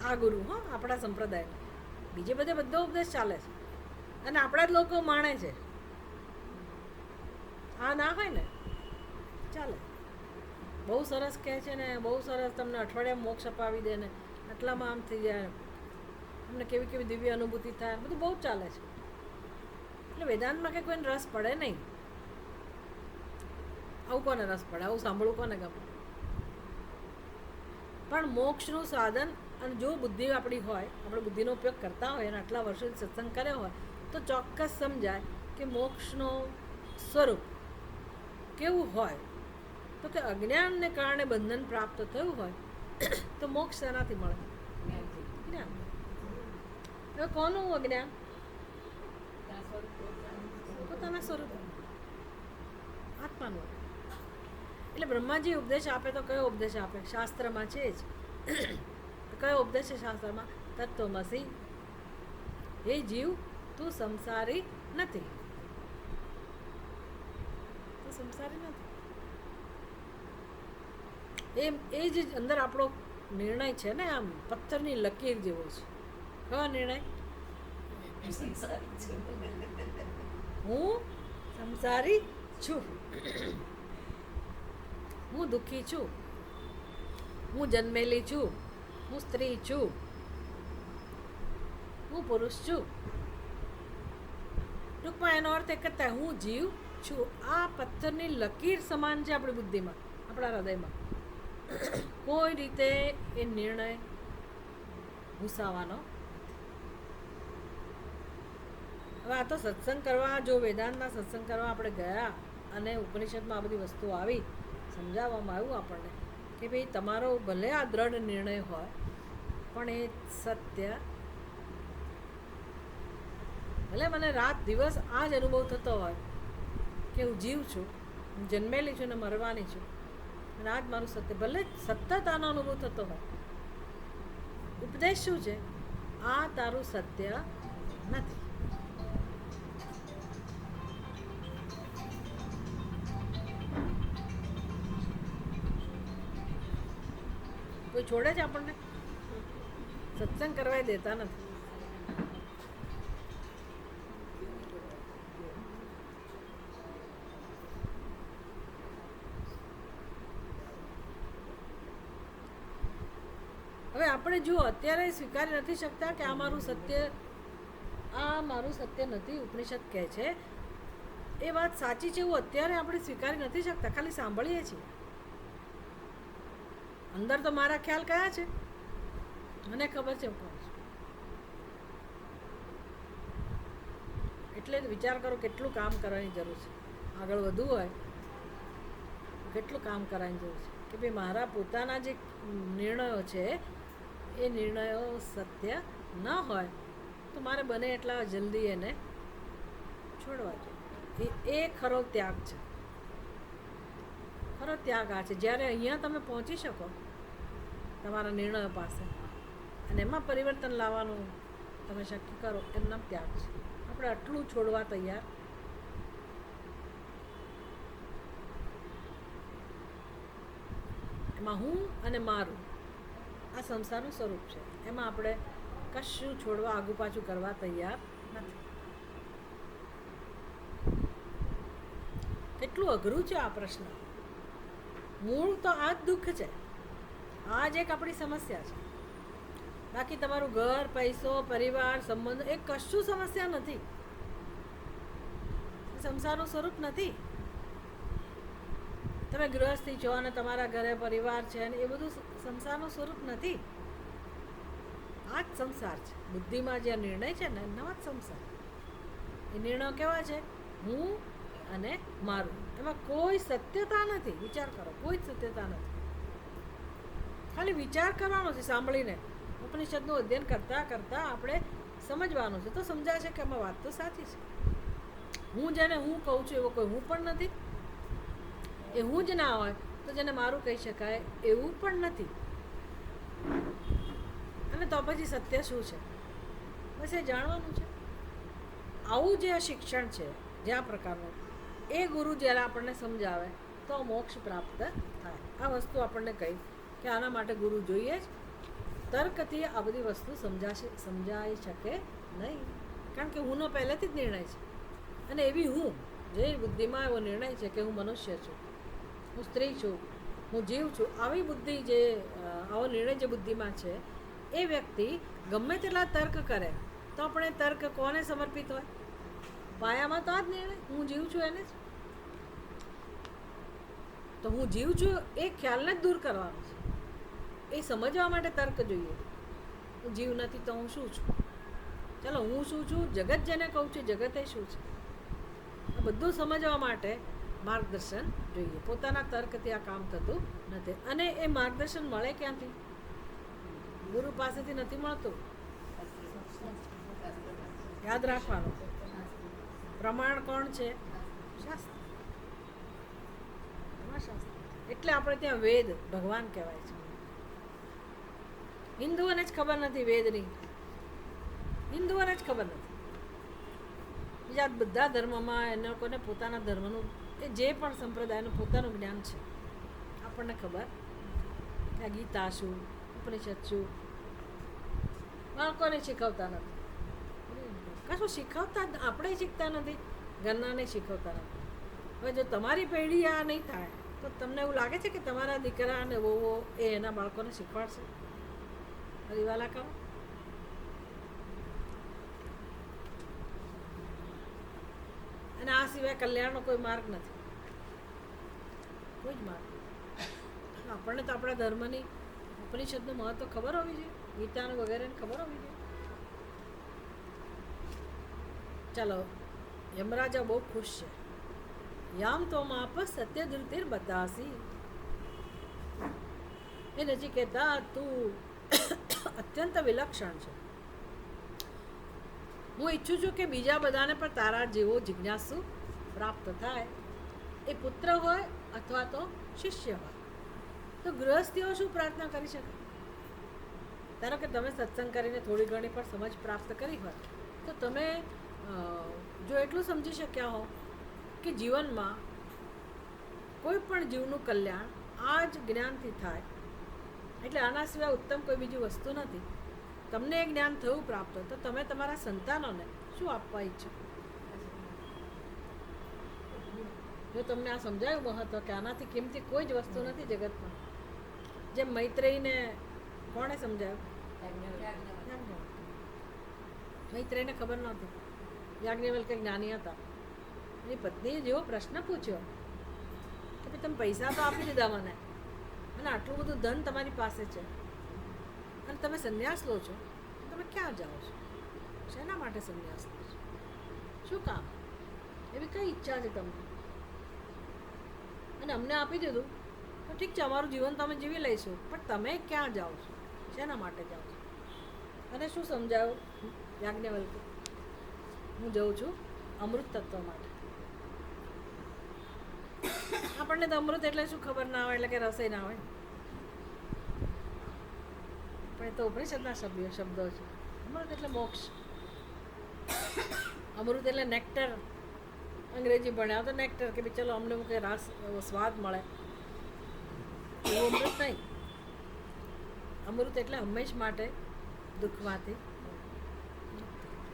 આ ગુરુ, હા, આપણા સંપ્રદાય. બીજે બધે બધો ઉપદેશ ચાલે છે અને આપણા જ લોકો માણે છે. આ ના હોય ને ચાલે. બહુ સરસ કહે છે ને, બહુ સરસ તમને અઠવાડિયામાં મોક્ષ અપાવી દે ને, આટલામાં આમ થઈ જાય, તમને કેવી કેવી દિવ્ય અનુભૂતિ થાય, બધું બહુ ચાલે છે. એટલે વેદાંતમાં કે કોઈને રસ પડે નહીં. આવું કોને રસ પડે? આવું સાંભળવું કોને ગમે? પણ મોક્ષનું સાધન, અને જો બુદ્ધિ આપણી હોય, આપણે બુદ્ધિનો ઉપયોગ કરતા હોય અને આટલા વર્ષોથી સત્સંગ કર્યો હોય, તો ચોક્કસ સમજાય કે મોક્ષનો સ્વરૂપ કેવું હોય. તો કે અજ્ઞાનને કારણે બંધન પ્રાપ્ત થયું હોય તો મોક્ષ શેનાથી મળે? જ્ઞાન. હવે કોનું અજ્ઞાન? પોતાના સ્વરૂપ, આત્માનું. એટલે બ્રહ્માજી ઉપદેશ આપે તો કયો ઉપદેશ આપે? શાસ્ત્રમાં છે જ. કયો ઉપદેશ છે શાસ્ત્રમાં? તત્વમસી. હે જીવ, તું સંસારી નથી. તું સંસારી નથી. એ જ અંદર આપણો નિર્ણય છે ને, આમ પથ્થરની લકીર જેવો છે. કયો નિર્ણય? હું સંસારી છું, હું દુઃખી છું, હું જન્મેલી છું, હું સ્ત્રી છું, હું પુરુષ છું. ટૂંકમાં એનો અર્થ એક જ થાય, હું જીવ છું. આ પથ્થરની લકીર સમાન છે આપણી બુદ્ધિમાં, આપણા હૃદયમાં. કોઈ રીતે એ નિર્ણય ઘૂસાવાનો. હવે આ તો સત્સંગ કરવા, જો વેદાંતના સત્સંગ કરવા આપણે ગયા અને ઉપનિષદમાં આ બધી વસ્તુઓ આવી, સમજાવવામાં આવ્યું આપણને કે ભાઈ તમારો ભલે આ દ્રઢ નિર્ણય હોય, પણ એ સત્ય. ભલે મને રાત દિવસ આ જ અનુભવ થતો હોય કે હું જીવ છું, હું જન્મેલી છું ને મરવાની છું, અને આ જ મારું સત્ય, ભલે સતત આનો અનુભવ થતો હોય. ઉપદેશ શું છે? આ તારું સત્ય નથી. કોઈ છોડે છે આપણને? સત્સંગ કરવા દેતા નથી. હવે આપણે જુઓ, અત્યારે સ્વીકારી નથી શકતા કે આ મારું સત્ય નથી. ઉપનિષદ કહે છે એ વાત સાચી છે, એવું અત્યારે આપણે સ્વીકારી નથી શકતા, ખાલી સાંભળીએ છીએ. અંદર તો મારા ખ્યાલ કયા છે મને ખબર છે. એટલે વિચાર કરો કેટલું કામ કરવાની જરૂર છે. આગળ વધવું હોય કેટલું કામ કરવાની જરૂર છે કે ભાઈ મારા પોતાના જે નિર્ણયો છે એ નિર્ણયો સત્ય ન હોય તો મારે બને એટલા જલ્દી એને છોડવા જોઈએ. એ ખરો ત્યાગ છે. ખરો ત્યાગ આ છે. જ્યારે અહીંયા તમે પહોંચી શકો તમારા નિર્ણયો પાસે, અને એમાં પરિવર્તન લાવવાનું તમે શક્ય કરો, એમ નામ ત્યાગ છે. આપણે આટલું છોડવા તૈયાર. એમાં હું અને મારું આ સંસારનું સ્વરૂપ છે. એમાં આપણે કશું છોડવા આગુ પાછું કરવા તૈયાર નથી. કેટલું અઘરું છે આ પ્રશ્ન. મૂળ તો આ જ દુઃખ છે, આ જ એક આપણી સમસ્યા છે. બાકી તમારું ઘર, પૈસો, પરિવાર, સંબંધ એ કશું સમસ્યા નથી. સંસારનું સ્વરૂપ નથી. તમે ગૃહસ્થી છો અને તમારા ઘરે પરિવાર છે અને એ બધું સંસારનું સ્વરૂપ નથી. આ જ સંસાર છે. બુદ્ધિમાં જે નિર્ણય છે ને એનો જ સંસાર. એ નિર્ણયો કેવા છે? હું અને મારું. એમાં કોઈ સત્યતા નથી. વિચાર કરો, કોઈ જ સત્યતા નથી. ખાલી વિચાર કરવાનો છે. સાંભળીને ઉપનિષદનું અધ્યયન કરતાં કરતાં આપણે સમજવાનું છે. તો સમજાય છે કે આમાં વાત તો સાચી છે. હું જેને હું કહું છું એવો કોઈ હું પણ નથી. એ હું જ ના હોય તો જેને મારું કહી શકાય એવું પણ નથી. અને તો પછી સત્ય શું છે? બસ એ જાણવાનું છે. આવું જે શિક્ષણ છે જે આ પ્રકારનું, એ ગુરુ જ્યારે આપણને સમજાવે તો મોક્ષ પ્રાપ્ત થાય. આ વસ્તુ આપણને કહી કે આના માટે ગુરુ જોઈએ જ. તર્કથી આ બધી વસ્તુ સમજાઈ શકે નહીં. કારણ કે હુંનો પહેલેથી જ નિર્ણય છે. અને એવી હું જે બુદ્ધિમાં એવો નિર્ણય છે કે હું મનુષ્ય છું, હું સ્ત્રી છું, હું જીવ છું, આવી બુદ્ધિ જે આવો નિર્ણય જે બુદ્ધિમાં છે, એ વ્યક્તિ ગમે તેટલા તર્ક કરે તો આપણે તર્ક કોને સમર્પિત હોય? પાયામાં તો આ જ નિર્ણય, હું જીવ છું એને જ. તો હું જીવ છું એ ખ્યાલને જ દૂર કરવાનો છે. એ સમજવા માટે તર્ક જોઈએ. હું જીવ નથી તો હું શું છું? ચાલો હું શું છું, જગત જેને કહું છું જગત એ શું છે, આ બધું સમજવા માટે માર્ગદર્શન જોઈએ. પોતાના તર્કથી આ કામ થતું નથી. અને એ માર્ગદર્શન મળે ક્યાંથી? ગુરુ પાસેથી નથી મળતું. યાદ રાખવાનું, પ્રમાણ કોણ છે? શાસ્ત્ર. એટલે આપણે ત્યાં વેદ ભગવાન કહેવાય છે. હિન્દુઓને જ ખબર નથી વેદની. હિન્દુઓને જ ખબર નથી. બીજા બધા ધર્મમાં એ લોકોને પોતાના ધર્મનું, એ જે પણ સંપ્રદાયનું પોતાનું જ્ઞાન છે. આપણને ખબર કે આ ગીતા શું, ઉપનિષદ શું, બાળકોને શીખવતા નથી. કશું શીખવતા જ, આપણે શીખતા નથી, ઘરનાને શીખવતા નથી. હવે જો તમારી પેઢી આ નહીં થાય તો તમને એવું લાગે છે કે તમારા દીકરા અને વહુઓ એ એના બાળકોને શીખવાડશે? હરિવાલા કરો. અને આ સિવાય કલ્યાણનો કોઈ માર્ગ નથી. કોઈ જ માર્ગ. આપણને તો આપણા ધર્મની ઉપનિષદનું મહત્વ ખબર હોવી જોઈએ, ગીતાનું વગેરેને ખબર હોવી જોઈએ. ચાલો, યમરાજા બહુ ખુશ છે. યામ તો માપ સત્ય ધૃતિર બતાસી. એ નચિકેતા તું અત્યંત વિલક્ષણ છે. હું ઈચ્છું છું કે બીજા બધાને પણ તારા જેવો જિજ્ઞાસુ પ્રાપ્ત થાય. એ પુત્ર હોય અથવા તો શિષ્ય હોય. તો ગૃહસ્થીઓ શું પ્રાર્થના કરી શકે? ધારો કે તમે સત્સંગ કરીને થોડી ઘણી પણ સમજ પ્રાપ્ત કરી હોય તો તમે જો એટલું સમજી શક્યા હો કે જીવનમાં કોઈ પણ જીવનું કલ્યાણ આ જ જ્ઞાનથી થાય, એટલે આના સિવાય ઉત્તમ કોઈ બીજી વસ્તુ નથી. તમને એ જ્ઞાન થયું પ્રાપ્ત, તો તમે તમારા સંતાનોને શું આપવા ઈચ્છો? જો તમને આ સમજાયું મહત્વ કે આનાથી કિંમતી કોઈ જ વસ્તુ નથી જગતમાં. જેમ મૈત્રેયીને કોણે સમજાયું? મૈત્રેયીને ખબર નહોતી. યાજ્ઞવલ્ક્ય જ્ઞાની હતા. એની પત્નીએ જેવો પ્રશ્ન પૂછ્યો કે ભાઈ તમે પૈસા તો આપી દીધા મને, અને આટલું બધું ધન તમારી પાસે છે, અને તમે સંન્યાસ લો છો, તમે ક્યાં જાઓ છો? શેના માટે સંન્યાસ લો છો? શું કામ? એવી કઈ ઈચ્છા છે તમને? અને અમને આપી દીધું તો ઠીક છે, અમારું જીવન તમે જીવી લઈશું, પણ તમે ક્યાં જાઓ છો? શેના માટે જાઓ છો? અને શું સમજાયું યાજ્ઞવલ્ક્ય? હું જાઉં છું અમૃત તત્વ માટે. આપણને તો અમૃત એટલે શું ખબર ના હોય, એટલે કે રસોઈ ના હોય. પણ એ તો ઉપનિષદના શબ્દો છે. અમૃત એટલે મોક્ષ, અમૃત એટલે નેક્ટર. અંગ્રેજી ભણ્યા તો નેક્ટર કે ભાઈ ચલો અમને કંઈ રાસ સ્વાદ મળે, એવું અમૃત નહીં. અમૃત એટલે હંમેશ માટે દુઃખમાંથી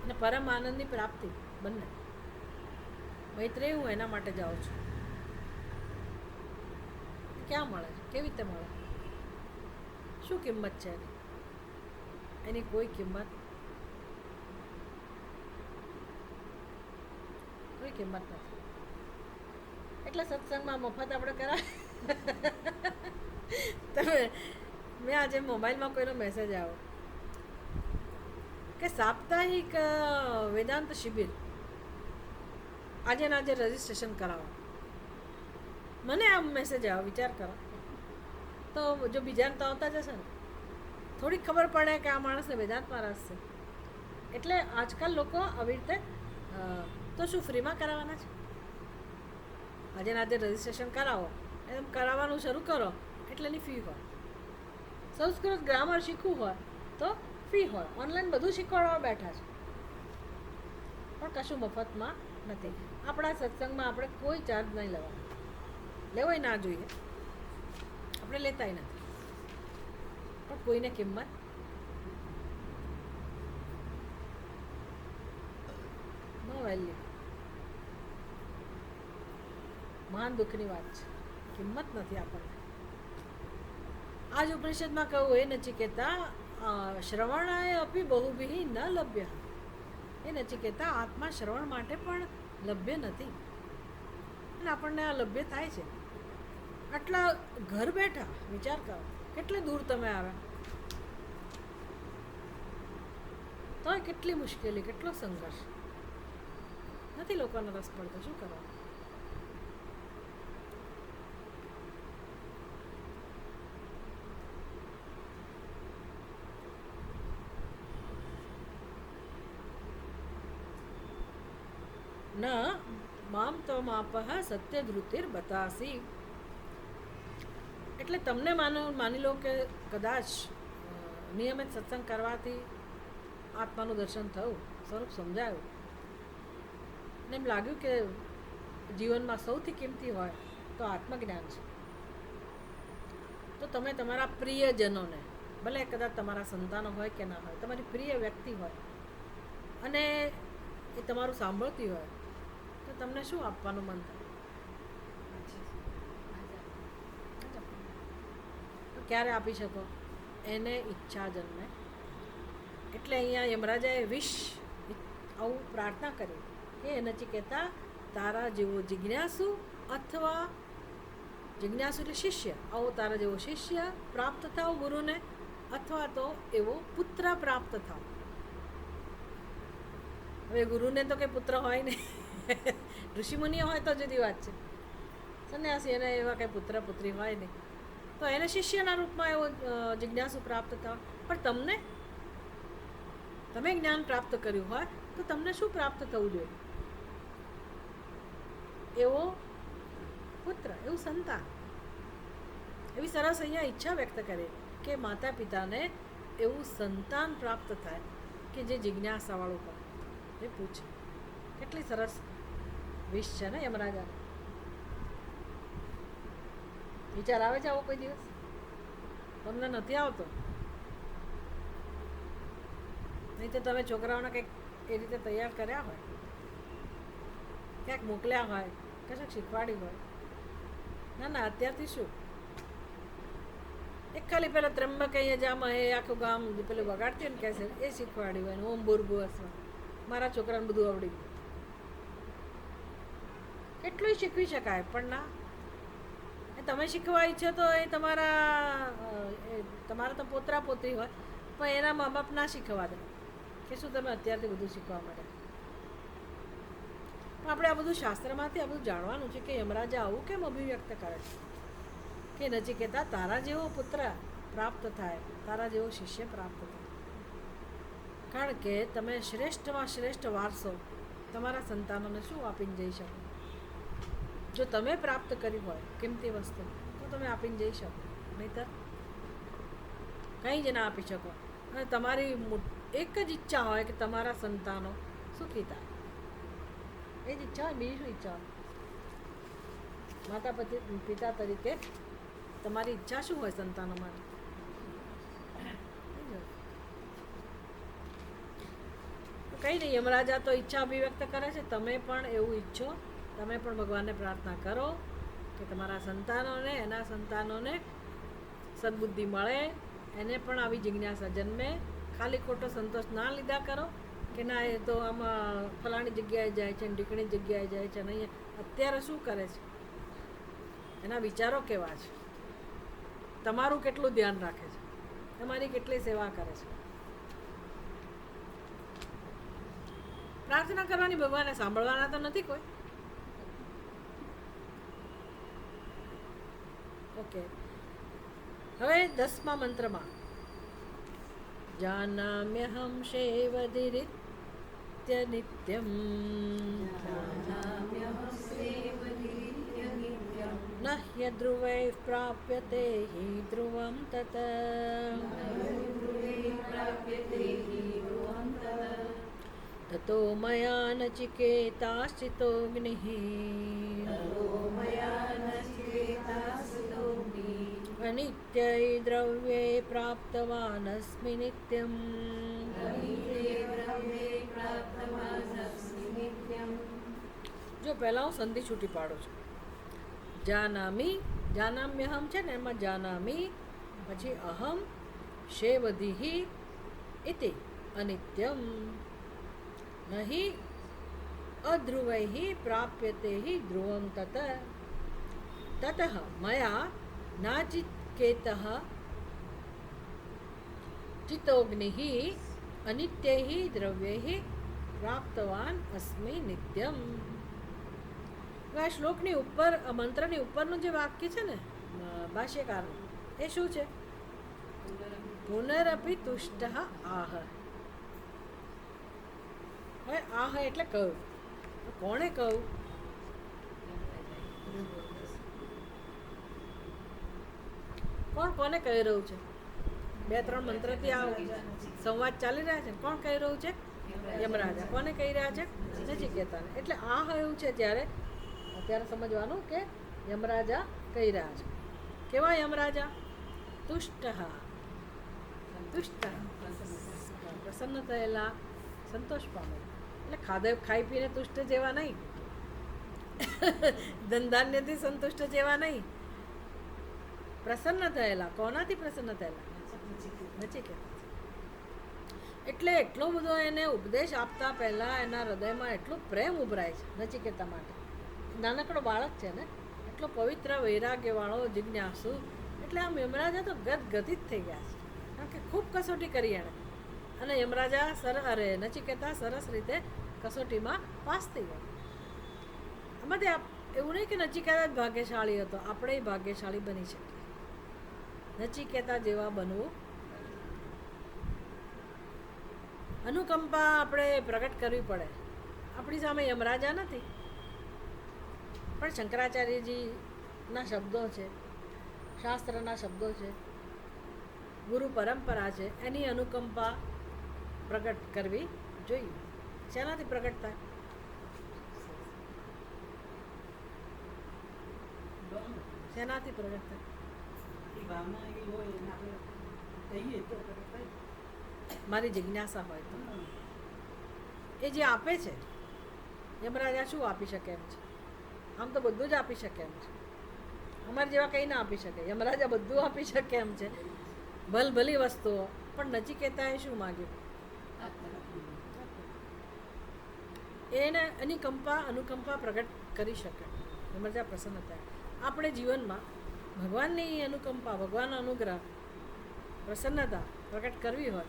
અને પરમ આનંદની પ્રાપ્તિ, બંને. મૈત્રેય હું એના માટે જાઉં છું. ક્યાં મળે, કેવી રીતે મળે, શું કિંમત છે એની? એની કોઈ કિંમત નથી. એટલે સત્સંગમાં મફત આપણે કરાય. તમે મેં આજે મોબાઈલમાં કોઈનો મેસેજ આવ્યો કે સાપ્તાહિક વેદાંત શિબિર આજે ને આજે રજીસ્ટ્રેશન કરાવો. મને આ મેસેજ આવ્યો, વિચાર કરો તો. જો બીજાને તો આવતા જશે ને, થોડીક ખબર પડે કે આ માણસને વેદાંતમાં રસ છે. એટલે આજકાલ લોકો આવી રીતે તો શું ફ્રીમાં કરાવવાના છે? આજે ને આજે રજીસ્ટ્રેશન કરાવો, એમ કરાવવાનું શરૂ કરો એટલે એની ફી હોય. સંસ્કૃત ગ્રામર શીખવું હોય તો ફી હોય. ઓનલાઈન બધું શીખવાડવા બેઠા છે, પણ કશું મફતમાં નથી. આપણા સત્સંગમાં આપણે કોઈ ચાર્જ નહીં લેવાનો, લેવાય ના જોઈએ, આપણે લેતાય નથી. પણ કોઈને કિંમત નો વેલ્યુ. મહાન દુઃખની વાત છે, કિંમત નથી આપણને. આજ ઉપનિષદમાં કહું, એ નચિકેતા શ્રવણાય અપી બહુભિઃ ન લભ્ય. એ નચિકેતા આત્મા શ્રવણ માટે પણ લભ્ય નથી, અને આપણને આ લભ્ય થાય છે. આટલા ઘર બેઠા વિચાર કરો, કેટલે દૂર તમે આવ્યા, તોય કેટલી મુશ્કેલી, કેટલો સંઘર્ષ. નથી લોકોને રસ પડતો, શું કરવાનું? ન મામ તો માપહ સત્ય ધૃતિર બતાસી. એટલે તમને માની લો કે કદાચ નિયમિત સત્સંગ કરવાથી આત્માનું દર્શન થયું, સ્વરૂપ સમજાયું, ને એમ લાગ્યું કે જીવનમાં સૌથી કિંમતી હોય તો આત્મજ્ઞાન છે, તો તમે તમારા પ્રિયજનોને, ભલે કદાચ તમારા સંતાનો હોય કે ના હોય, તમારી પ્રિય વ્યક્તિ હોય અને એ તમારું સાંભળતી હોય, તો તમને શું આપવાનું મન થાય? તો ક્યારે આપી શકો? એને ઈચ્છા જન્મે. એટલે અહીંયા યમરાજાએ આવું પ્રાર્થના કરી કે નચિકેતા, તારા જેવો જિજ્ઞાસુ, અથવા જિજ્ઞાસુ એટલે શિષ્ય, આવો તારા જેવો શિષ્ય પ્રાપ્ત થાવ ગુરુને, અથવા તો એવો પુત્ર પ્રાપ્ત થાવ. હવે ગુરુને તો કંઈ પુત્ર હોય નહીં, ઋષિમુનિઓ હોય તો જુદી વાત છે. સંન્યાસી એને એવા કંઈ પુત્ર પુત્રી હોય નહીં, તો એને શિષ્યના રૂપમાં એવો જિજ્ઞાસુ પ્રાપ્ત થાવ. પણ તમે જ્ઞાન પ્રાપ્ત કર્યું હોય તો તમને શું પ્રાપ્ત થવું જોઈએ? એવો પુત્ર, એવું સંતાન. એવી સરસ અહીંયા ઈચ્છા વ્યક્ત કરે કે માતા પિતાને એવું સંતાન પ્રાપ્ત થાય કે જે જિજ્ઞાસાવાળું હોય, એ પૂછે. કેટલી સરસ વિશ છે ને યમરાજા. વિચાર આવે છે આવો કોઈ દિવસ? તમને નથી આવતો? નહીં તો તમે છોકરાઓને કંઈક એ રીતે તૈયાર કર્યા હોય, ક્યાંક મોકલ્યા હોય, કશુંક શીખવાડ્યું હોય. ના, અત્યારથી શું, એક ખાલી પેલા ત્રંબક અહીંયા જામાં એ આખું ગામ પેલું વગાડતી ને કહેશે, એ શીખવાડ્યું હોય. ઓમ ભૂર્ભુવ સ્વઃ. મારા છોકરાને બધું આવડી ગયું. કેટલું શીખવી શકાય, પણ ના, એ તમે શીખવા ઈચ્છો તો એ તમારા તો પોતરા પોતરી હોય, પણ એના મા બાપ ના શીખવા દે કે શું તમે અત્યારથી બધું શીખવા માટે. આપણે આ બધું શાસ્ત્રમાંથી આ બધું જાણવાનું છે કે યમરાજા આવું કેમ અભિવ્યક્ત કરે છે કે નચિકેતા, તારા જેવો પુત્ર પ્રાપ્ત થાય, તારા જેવો શિષ્ય પ્રાપ્ત થાય. કારણ કે તમે શ્રેષ્ઠમાં શ્રેષ્ઠ વારસો તમારા સંતાનોને શું આપીને જઈ શકો? જો તમે પ્રાપ્ત કરી હોય કિંમતી વસ્તુ, તો તમે આપીને જઈ શકો. નહીંતર કંઈ જ ના આપી શકો, અને તમારી એક જ ઈચ્છા હોય કે તમારા સંતાનો સુખી થાય. એ જ ઈચ્છા હોય, બીજી શું ઈચ્છા હોય? માતા પિતા તરીકે તમારી ઈચ્છા શું હોય સંતાનો માટે? કંઈ નહીં, યમરાજા તો ઈચ્છા અભિવ્યક્ત કરે છે. તમે પણ એવું ઈચ્છો, તમે પણ ભગવાનને પ્રાર્થના કરો કે તમારા સંતાનોને, એના સંતાનોને સદબુદ્ધિ મળે, એને પણ આવી જિજ્ઞાસા જન્મે. ખાલી ખોટો સંતોષ ના લીધા કરો કે ના એ તો આમાં ફલાણી જગ્યાએ જાય છે, ઢીકણી જગ્યાએ જાય છે, અને અહીંયા અત્યારે શું કરે છે, એના વિચારો કેવા છે, તમારું કેટલું ધ્યાન રાખે છે, તમારી કેટલી સેવા કરે છે. પ્રાર્થના કરવાની, ભગવાનને સાંભળવાના તો નથી કોઈ. ઓકે, હવે 10મા મંત્રમાં જાનામ્યહં શેવધિરિત્ય નિત્યમ ન હ્યધ્રુવૈઃ પ્રાપ્યતે હિ ધ્રુવં તત તતો મયા નચિકેતાશ્ચિતોऽગ્નિઃ અનિત્યૈ દ્રવ્યે પ્રાપ્તવાનસ્મિ નિત્યમ. જો પહેલાં હું સંધિ છૂટી પાડું છું. જાનામી, જાનામ્યહમ છે ને, એમાં જાનામી પછી અહમ શેવધિ ઇતિ અનિત્યમ નહીં અધ્રુવૈ પ્રાપ્યતે ધ્રુવમ તત તતઃ મયા નાચિકેતઃ ચિતોગ્નિઃ અનિત્યૈ દ્રવ્યૈ પ્રાપ્તવાન અસ્મિ નિત્યમ. આ શ્લોકની ઉપર, આ મંત્રની ઉપરનું જે વાક્ય છે ને ભાષ્યકારનું, એ શું છે? પુનરપી તુષ્ટ આહ. હવે આહ એટલે કહ્યું. કોણે કહ્યું? કોણ કોને કહી રહ્યું છે? 2-3 મંત્રથી આ સંવાદ ચાલી રહ્યા છે. કોણ કહી રહ્યું છે? યમરાજા. કોને કહી રહ્યા છે? નચિકેતાને. એટલે આહ એવું છે ત્યારે સમજવાનું કે યમરાજા કહી રહ્યા છે. કેવા યમરાજા? તુષ્ટ, તુષ્ટ, પ્રસન્ન થયેલા, સંતોષ પામે. એટલે ખાઈ પીને તુષ્ટ જેવા નહીં, ધનધાન્યથી સંતુષ્ટ જેવા નહીં, પ્રસન્ન થયેલા. કોનાથી પ્રસન્ન થયેલા? નચિકેતા. એટલે એટલો બધો એને ઉપદેશ આપતા પહેલાં એના હૃદયમાં એટલો પ્રેમ ઉભરાય છે નચિકેતા માટે. નાનકડો બાળક છે ને, એટલો પવિત્ર, વૈરાગ્યવાળો, જિજ્ઞાસુ. એટલે આમ યમરાજા તો ગદગદિત થઈ ગયા છે, કારણ કે ખૂબ કસોટી કરી એણે. અને યમરાજા નચિકેતા સરસ રીતે કસોટીમાં પાસ થઈ ગયા. આમાંથી એવું નહીં કે નચિકેતા જ ભાગ્યશાળી હતો, આપણે ભાગ્યશાળી બની શકીએ. નચિકેતા જેવા બનવું. અનુકંપા આપણે પ્રગટ કરવી પડે. આપણી સામે યમરાજા નથી, પણ શંકરાચાર્યજીના શબ્દો છે, શાસ્ત્રના શબ્દો છે, ગુરુ પરંપરા છે, એની અનુકંપા પ્રગટ કરવી જોઈએ. શેનાથી પ્રગટ થાય? શેનાથી પ્રગટ થાય? મારી જિજ્ઞાસા હોય તો. એ જે આપે છે, યમરાજા શું આપી શકે એમ છે? આમ તો બધું જ આપી શકે એમ છે. અમારે જેવા કંઈ ના આપી શકે. યમરાજા બધું આપી શકે એમ છે, ભલી વસ્તુઓ. પણ નચિકેતાએ શું માગ્યું? એને અનુકંપા પ્રગટ કરી શકે. યમરાજા પ્રસન્ન થાય. આપણે જીવનમાં ભગવાનની અનુકંપા, ભગવાનનો અનુગ્રહ, પ્રસન્નતા પ્રગટ કરવી હોય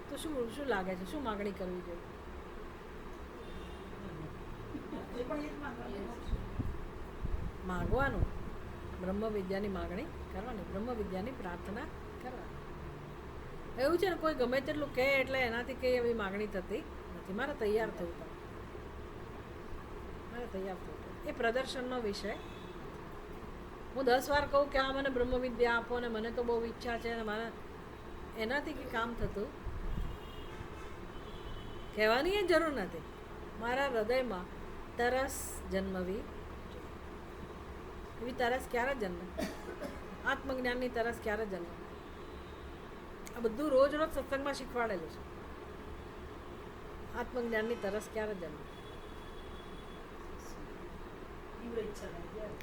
તો શું લાગે છે? શું માગણી કરવી જોઈએ? માગવાનું, બ્રહ્મ વિદ્યાની માગણી કરવાની, બ્રહ્મ વિદ્યાની પ્રાર્થના કરવાની. એવું છે ને, કોઈ ગમે તેટલું કહે એટલે એનાથી કંઈ એવી માગણી થતી નથી. મારે તૈયાર થવું પડે, મારે તૈયાર થવું પડે. એ પ્રદર્શનનો વિષય. હું 10 વાર કહું કે આ મને બ્રહ્મ વિદ્યા આપો ને મને તો બહુ ઈચ્છા છે ને એનાથી કંઈ કામ થતું કહેવાની એ જરૂર નથી. મારા હૃદયમાં તરસ જન્મવી એવી તરસ ક્યારે જન્મે? આત્મજ્ઞાનની તરસ ક્યારે જન્મે? આ બધું રોજ રોજ સત્સંગમાં શીખવાડેલું છે. આત્મજ્ઞાનની તરસ ક્યારે જન્મે?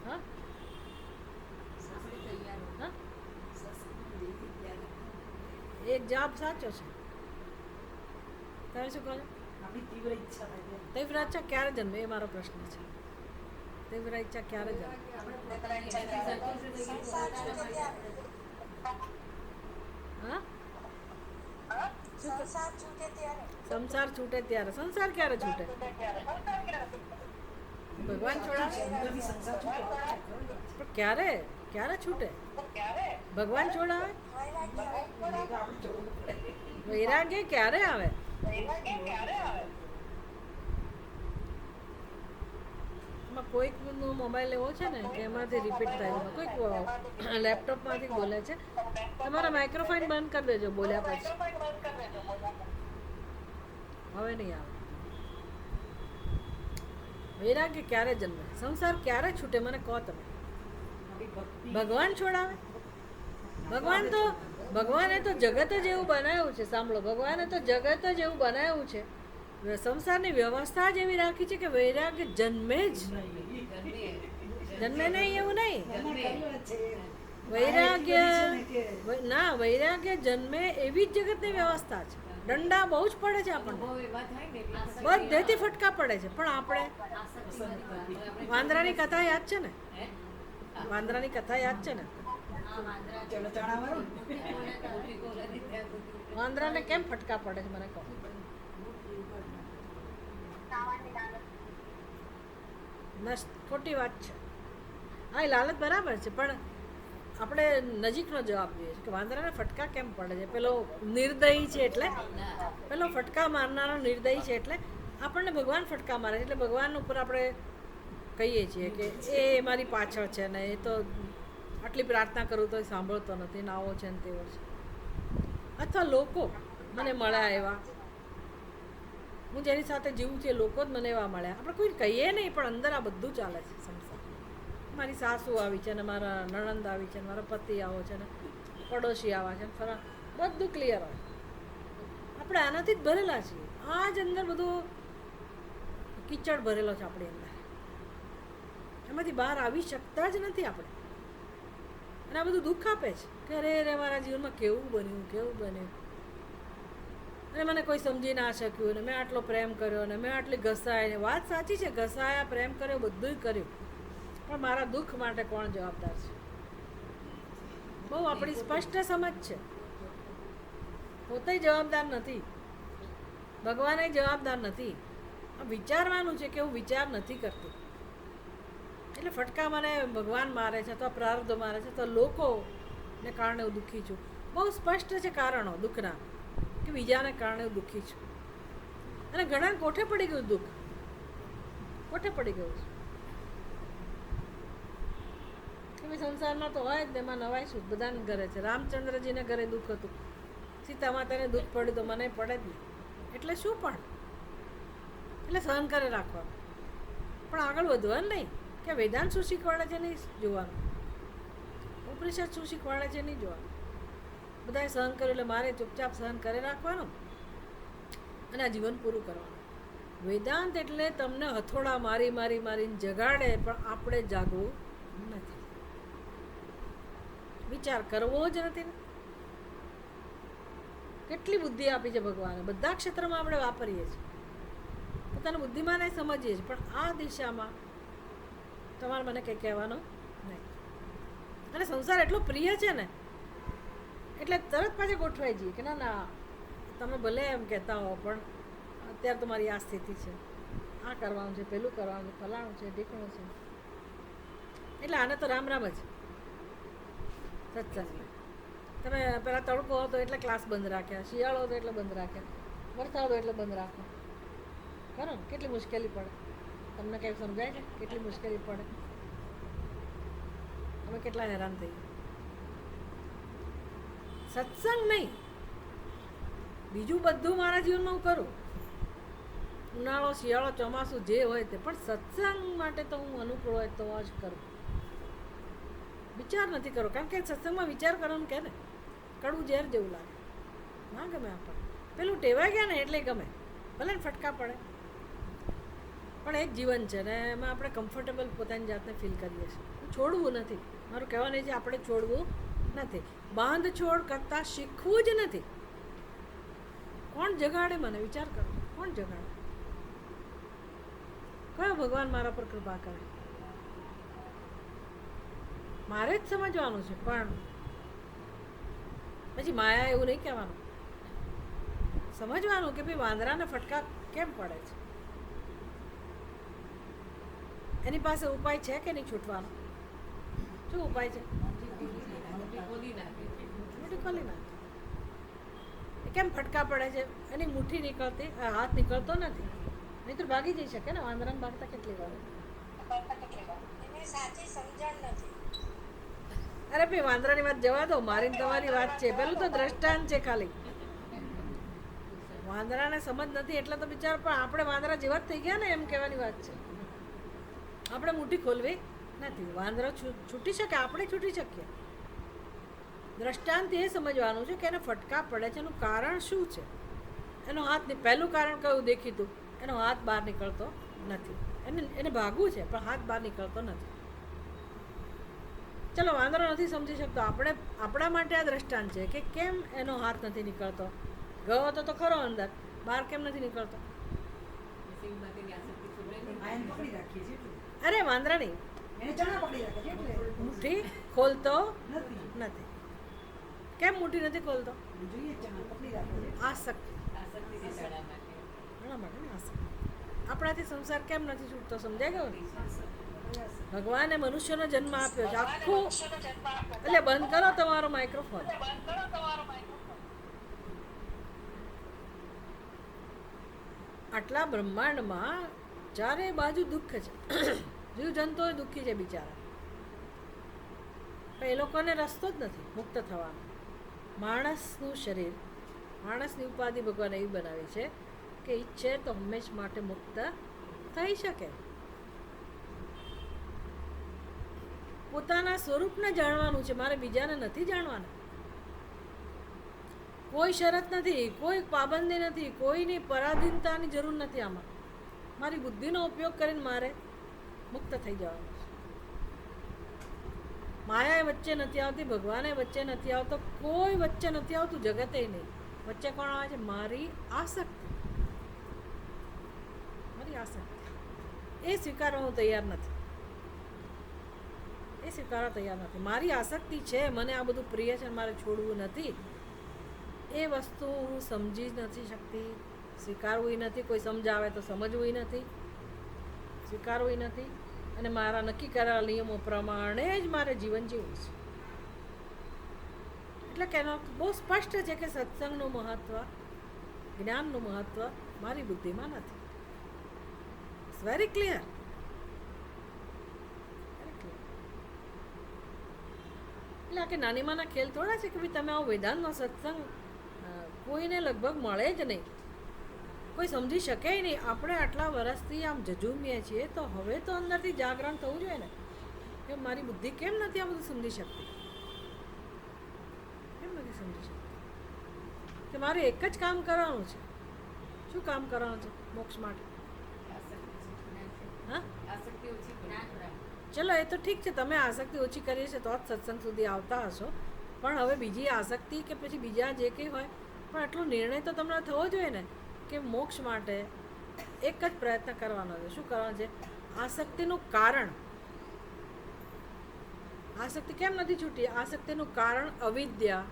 હા હા એક જવાબ સાચો છે. તમે શું કહો છો? તીવ્ર ઈચ્છા ક્યારે જન્મે એ મારો પ્રશ્ન છે. તીવ્ર ઈચ્છા ક્યારે જન્મે? હા સંસાર છૂટે ત્યારે. સંસાર ક્યારે છૂટે? ભગવાન છોડાવે પણ ક્યારે? ક્યારે છૂટે? ભગવાન છોડાવે? વૈરાગ્ય ક્યારે આવે? એમાં કોઈકનો મોબાઈલ એવો છે ને કે એમાંથી રિપીટ થાય છે. કોઈક લેપટોપમાંથી બોલે છે. તમારા માઇક્રોફોન બંધ કરી દેજો બોલ્યા પછી. હવે નહીં આવે. વૈરાગ્ય ક્યારે જન્મે? સંસાર ક્યારે છૂટે મને કહો તમે. ભગવાન છોડાવે? ભગવાને તો જગત જ એવું બનાવ્યું છે. સાંભળો, ભગવાને તો જગત જ એવું બનાવ્યું છે, સંસારની વ્યવસ્થા જ એવી રાખી છે કે વૈરાગ્ય જન્મે જ. જન્મે નહીં એવું નહીં. વૈરાગ્ય જન્મે એવી જ જગતની વ્યવસ્થા છે. દંડા બહુ જ પડે છે આપણને, બધેથી ફટકા પડે છે. પણ આપણે વાંદરાની કથા યાદ છે ને? વાંદરાની કથા યાદ છે ને? વાંદરાને કેમ ફટકા પડે છે મને કહો. ખોટી વાત છે. હા, એ લાલચ બરાબર છે, પણ આપણે નજીકનો જવાબ જોઈએ છે કે વાંદરાને ફટકા કેમ પડે છે. પેલો નિર્દયી છે એટલે, પેલો ફટકા મારનારો નિર્દયી છે એટલે આપણને ભગવાન ફટકા મારે છે. એટલે ભગવાન ઉપર આપણે કહીએ છીએ કે એ મારી પાછળ છે ને એ તો આટલી પ્રાર્થના કરું તો સાંભળતો નથી ને આવો છે ને તેવો છે. અથવા લોકો મને મળ્યા એવા, હું જેની સાથે જીવું છું એ લોકો જ મને એવા મળ્યા. આપણે કોઈ કહીએ નહીં પણ અંદર આ બધું ચાલે છે સંસાર. મારી સાસુ આવી છે ને મારા નણંદ આવી છે ને મારો પતિ આવો છે ને પડોશી આવા છે ને ફરા બધું ક્લિયર હોય. આપણે આનાથી જ ભરેલા છીએ. આ જ અંદર બધું કીચડ ભરેલો છે આપણી અંદર. એમાંથી બહાર આવી શકતા જ નથી આપણે. અને આ બધું દુઃખ આપે છે કે અરે રે મારા જીવનમાં કેવું બન્યું અને મને કોઈ સમજી ના શક્યું ને મેં આટલો પ્રેમ કર્યો ને મેં આટલી ઘસાય. વાત સાચી છે, ઘસાયા, પ્રેમ કર્યો, બધું કર્યું, પણ મારા દુઃખ માટે કોણ જવાબદાર છે? બહુ આપણી સ્પષ્ટ સમજ છે. પોતે જવાબદાર નથી, ભગવાને જવાબદાર નથી. આ વિચારવાનું છે કે હું વિચાર નથી કરતી. એટલે ફટકા મને ભગવાન મારે છે અથવા પ્રારબ્ધ મારે છે તો લોકોને કારણે હું દુઃખી છું. બહુ સ્પષ્ટ છે કારણો દુઃખના, કે બીજાને કારણે હું દુઃખી છું. અને ઘણા કોઠે પડી ગયું દુઃખ, કોઠે પડી ગયું છે. કે સંસારમાં તો હોય જ ને, એમાં નવાય શું? બધાને ઘરે છે. રામચંદ્રજીને ઘરે દુઃખ હતું, સીતા માતાને દુઃખ પડ્યું તો મને પડે જ નહીં. એટલે શું? પણ એટલે સહન કરે રાખવાનું, પણ આગળ વધવાનું નહીં. કે વેદાંત શું શીખવાડે છે નહીં જોવાનું, ઉપનિષદ શું શીખવાડે છે નહીં જોવાનું. બધાએ સહન કર્યું એટલે મારે ચૂપચાપ સહન કરી રાખવાનું અને આ જીવન પૂરું કરવાનું. વેદાંત એટલે તમને હથોડા મારીને જગાડે, પણ આપણે જાગવું નથી, વિચાર કરવો જ નથી ને. કેટલી બુદ્ધિ આપી છે ભગવાને, બધા ક્ષેત્રમાં આપણે વાપરીએ છીએ, પોતાની બુદ્ધિમાં નહીં સમજીએ છીએ, પણ આ દિશામાં તમારે મને કંઈ કહેવાનું નહીં. અને સંસાર એટલો પ્રિય છે ને એટલે તરત પાછા ગોઠવાઈ જઈએ કે ના તમે ભલે એમ કહેતા હો પણ અત્યારે તમારી આ સ્થિતિ છે, આ કરવાનું છે, પેલું કરવાનું છે, ફલાણું છે, ઢીકણું છે. એટલે આને તો રામ રામ જ સત્સંગ. તમે પહેલાં તડકો હતો એટલે ક્લાસ બંધ રાખ્યા, શિયાળો હતો એટલે બંધ રાખ્યા, વરસાદ હતો એટલે બંધ રાખો. ખરો ને? કેટલી મુશ્કેલી પડે. તમને કંઈ સમજાય છે કેટલી મુશ્કેલી પડે? અમે કેટલા હેરાન થઈએ. સત્સંગ નહીં, બીજું બધું મારા જીવનમાં હું કરું, ઉનાળો શિયાળો ચોમાસું જે હોય તે, પણ સત્સંગ માટે તો હું અનુકૂળ હોય તો જ કરું. વિચાર નથી કરો, કારણ કે સત્સંગમાં વિચાર કરવાનું કે ને કડવું ઝેર જેવું લાગે, ના ગમે આપણને. પેલું ટેવાઈ ગયા ને એટલે ગમે, ભલે ને ફટકા પડે, પણ એક જીવન છે ને એમાં આપણે કમ્ફર્ટેબલ પોતાની જાતને ફીલ કરીએ છીએ. છોડવું નથી, મારું કહેવાનું છે આપણે છોડવું નથી. બાંધ છોડ કરતાં શીખવું જ નથી. કોણ જગાડે મને? વિચાર કરો, કોણ જગાડે? કયો ભગવાન મારા પર કૃપા કરે? મારે જ સમજવાનું છે. પણ પછી માયા એવું નહીં કહેવાનું, સમજવાનું કે ભાઈ વાંદરાને ફટકા કેમ પડે છે, એની પાસે ઉપાય છે કે નહીં છૂટવાનો? શું ઉપાય છે? મુઠ્ઠી ખોલી નાખે. કેમ ફટકા પડે છે? એની મુઠ્ઠી નીકળતી, હાથ નીકળતો નથી, નહીં તો ભાગી જઈ શકે ને. વાંદરાને ભાગતા કેટલી વાર? અરે ભાઈ વાંદરાની વાત જવા દો, મારી તમારી વાત છે. પેલું તો દ્રષ્ટાંત છે ખાલી. વાંદરાને સમજ નથી એટલે તો બિચાર, પણ આપણે વાંદરા જેવા જ થઈ ગયા ને, એમ કહેવાની વાત છે. આપણે મુઠ્ઠી ખોલવી નથી. વાંદરો છૂટી શકે, આપણે છૂટી શકીએ. દ્રષ્ટાંત એ સમજવાનું છે કે એને ફટકા પડે છે, એનું કારણ શું છે. એનો હાથ, પહેલું કારણ કયું દેખીતું? એનો હાથ બહાર નીકળતો નથી. એને ભાગવું છે પણ હાથ બહાર નીકળતો નથી. ચલો વાંદરો નથી સમજી શકતો, આપણે આપણા માટે આ દ્રષ્ટાંત છે કે કેમ એનો હાથ નથી નીકળતો. ગયો હતો તો ખરો અંદર, બહાર કેમ નથી નીકળતો? અરે વાંદરા નહીં, મુઠ્ઠી ખોલતો નથી. કેમ મુઠ્ઠી નથી ખોલતો? આસક્તિ. આપણાથી સંસાર કેમ નથી છૂટતો? સમજાય ગયો ને? ભગવાને મનુષ્યનો જન્મ આપ્યો છે આખું. એટલે બંધ કરો તમારો માઇક્રોફોન. આટલા બ્રહ્માંડમાં ચારે બાજુ દુઃખ છે. જીવજંતુઓ દુઃખી છે બિચારા, પણ એ લોકોને રસ્તો જ નથી મુક્ત થવાનો. માણસનું શરીર, માણસની ઉપાધિ ભગવાન એવી બનાવી છે કે ઈચ્છે તો હંમેશ માટે મુક્ત થઈ શકે. પોતાના સ્વરૂપને જાણવાનું છે, મારે બીજાને નથી જાણવાના. કોઈ શરત નથી, કોઈ પાબંદી નથી, કોઈની પરાધીનતાની જરૂર નથી. આમાં મારી બુદ્ધિનો ઉપયોગ કરીને મારે મુક્ત થઈ જવાનું છે. માયા વચ્ચે નથી આવતી, ભગવાને વચ્ચે નથી આવતો, કોઈ વચ્ચે નથી આવતું, જગતે નહીં. વચ્ચે કોણ આવે છે? મારી આસક્તિ. મારી આસક્તિ એ સ્વીકારવા હું તૈયાર નથી. એ સ્વીકારવા તૈયાર નથી. મારી આસક્તિ છે, મને આ બધું પ્રિય છે, મારે છોડવું નથી. એ વસ્તુ હું સમજી જ નથી શકતી, સ્વીકારવું નથી. કોઈ સમજાવે તો સમજવું નથી, સ્વીકારવું નથી. અને મારા નક્કી કરેલા નિયમો પ્રમાણે જ મારે જીવન જીવવું છે. એટલે કે એનો બહુ સ્પષ્ટ છે કે સત્સંગનું મહત્ત્વ, જ્ઞાનનું મહત્ત્વ મારી બુદ્ધિમાં નથી. It's very clear. એટલે આ કે નાનીમાંના ખેલ થોડા છે કે ભાઈ તમે આવો વેદાંતનો સત્સંગ કોઈને લગભગ મળે જ નહીં, કોઈ સમજી શકે નહીં. આપણે આટલા વર્ષથી આમ જજુમીએ છીએ તો હવે તો અંદરથી જાગરણ થવું જોઈએ ને કે મારી બુદ્ધિ કેમ નથી આ બધું સમજી શકતી, કેમ નથી સમજી શકતી. કે મારે એક જ કામ કરવાનું છે. શું કામ કરવાનું છે મોક્ષ માટે? હા, ચલો એ તો ઠીક છે, તમે આસક્તિ ઓછી કરી છે તો જ સત્સંગ સુધી આવતા હશો. પણ હવે બીજી આસક્તિ કે પછી બીજા જે કંઈ હોય, પણ આટલો નિર્ણય તો તમને થવો જોઈએ ને કે મોક્ષ માટે એક જ પ્રયત્ન કરવાનો છે. શું કરવાનું છે? આસક્તિનું કારણ. આસક્તિ કેમ નથી છૂટી? આસક્તિનું કારણ અવિદ્યા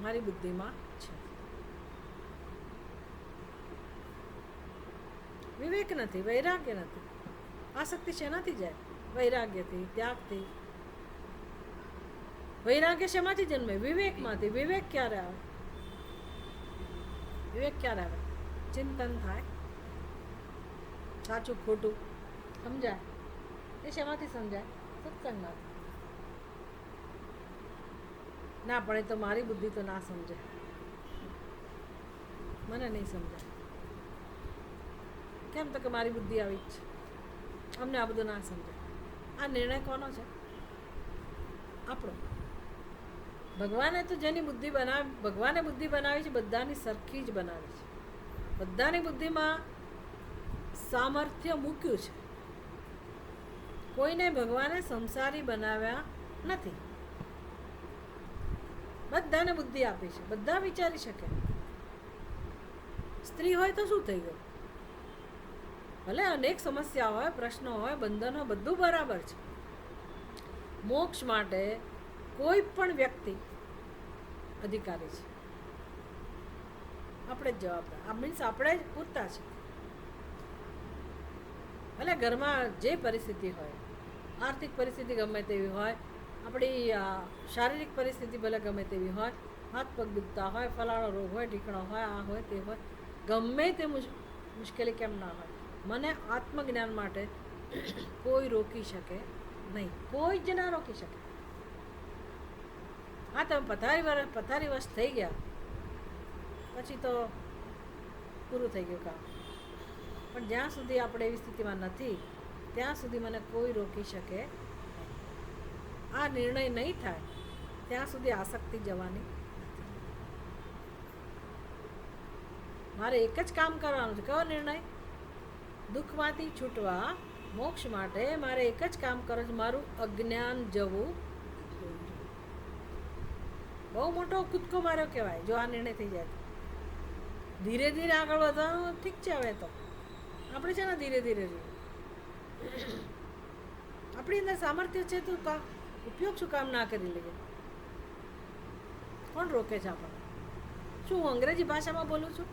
મારી બુદ્ધિમાં છે. વિવેક નથી, વૈરાગ્ય નથી. આસક્તિ શેનાથી જાય? વૈરાગ્યથી, ત્યાગથી. વૈરાગ્ય શેમાંથી જન્મે? વિવેકમાંથી. વિવેક ક્યારે આવે? વિવેક ક્યારે આવે? ચિંતન થાય, સાચું ખોટું સમજાય. એ શેમાંથી સમજાય? સત્સંગમાંથી. ના પડે તો મારી બુદ્ધિ તો ના સમજે. મને નહીં સમજાય. કેમ? તો કે મારી બુદ્ધિ આવી જ છે, અમને આ બધું ના સમજાય. આ નિર્ણય કોનો છે? આપણો. ભગવાને તો જેની બુદ્ધિ બનાવી, ભગવાને બુદ્ધિ બનાવી છે બધાની સરખી જ બનાવી છે. બધાની બુદ્ધિમાં સામર્થ્ય મૂક્યું છે. કોઈને ભગવાને સંસારી બનાવ્યા નથી. બધાને બુદ્ધિ આપી છે, બધા વિચારી શકે. સ્ત્રી હોય તો શું થઈ ગયું? ભલે અનેક સમસ્યા હોય, પ્રશ્નો હોય, બંધનો, બધું બરાબર છે. મોક્ષ માટે કોઈ પણ વ્યક્તિ અધિકારી છે. આપણે જ જવાબદાર. આ મીન્સ આપણે જ પૂરતા છે. ભલે ઘરમાં જે પરિસ્થિતિ હોય, આર્થિક પરિસ્થિતિ ગમે તેવી હોય, આપણી શારીરિક પરિસ્થિતિ ભલે ગમે તેવી હોય, હાથ પગ દુખતા હોય, ફલાણો રોગ હોય, ઢીકણો હોય, આ હોય તે હોય, ગમે તે મુશ્કેલી કેમ ના હોય, મને આત્મજ્ઞાન માટે કોઈ રોકી શકે નહીં. કોઈ જ ના રોકી શકે. હા, તમે પથારી વશ થઈ ગયા પછી તો પૂરું થઈ ગયું કામ. પણ જ્યાં સુધી આપણે એવી સ્થિતિમાં નથી ત્યાં સુધી મને કોઈ રોકી શકે નહીં. આ નિર્ણય નહીં થાય ત્યાં સુધી આસક્તિ જવાની નથી. મારે એક જ કામ કરવાનું છે. કયો નિર્ણય? દુઃખમાંથી છૂટવા, મોક્ષ માટે મારે એક જ કામ કરવું છે. મારું અજ્ઞાન જવું. બહુ મોટો કૂદકો માર્યો કહેવાય જો આ નિર્ણય થઈ જાય. ધીરે ધીરે આગળ વધવાનું ઠીક છે. હવે તો આપણે છે ને ધીરે ધીરે આપણી અંદર સામર્થ્ય છે તો ઉપયોગ શું કામ ના કરી લઈએ? કોણ રોકે છે આપણને? શું હું અંગ્રેજી ભાષામાં બોલું છું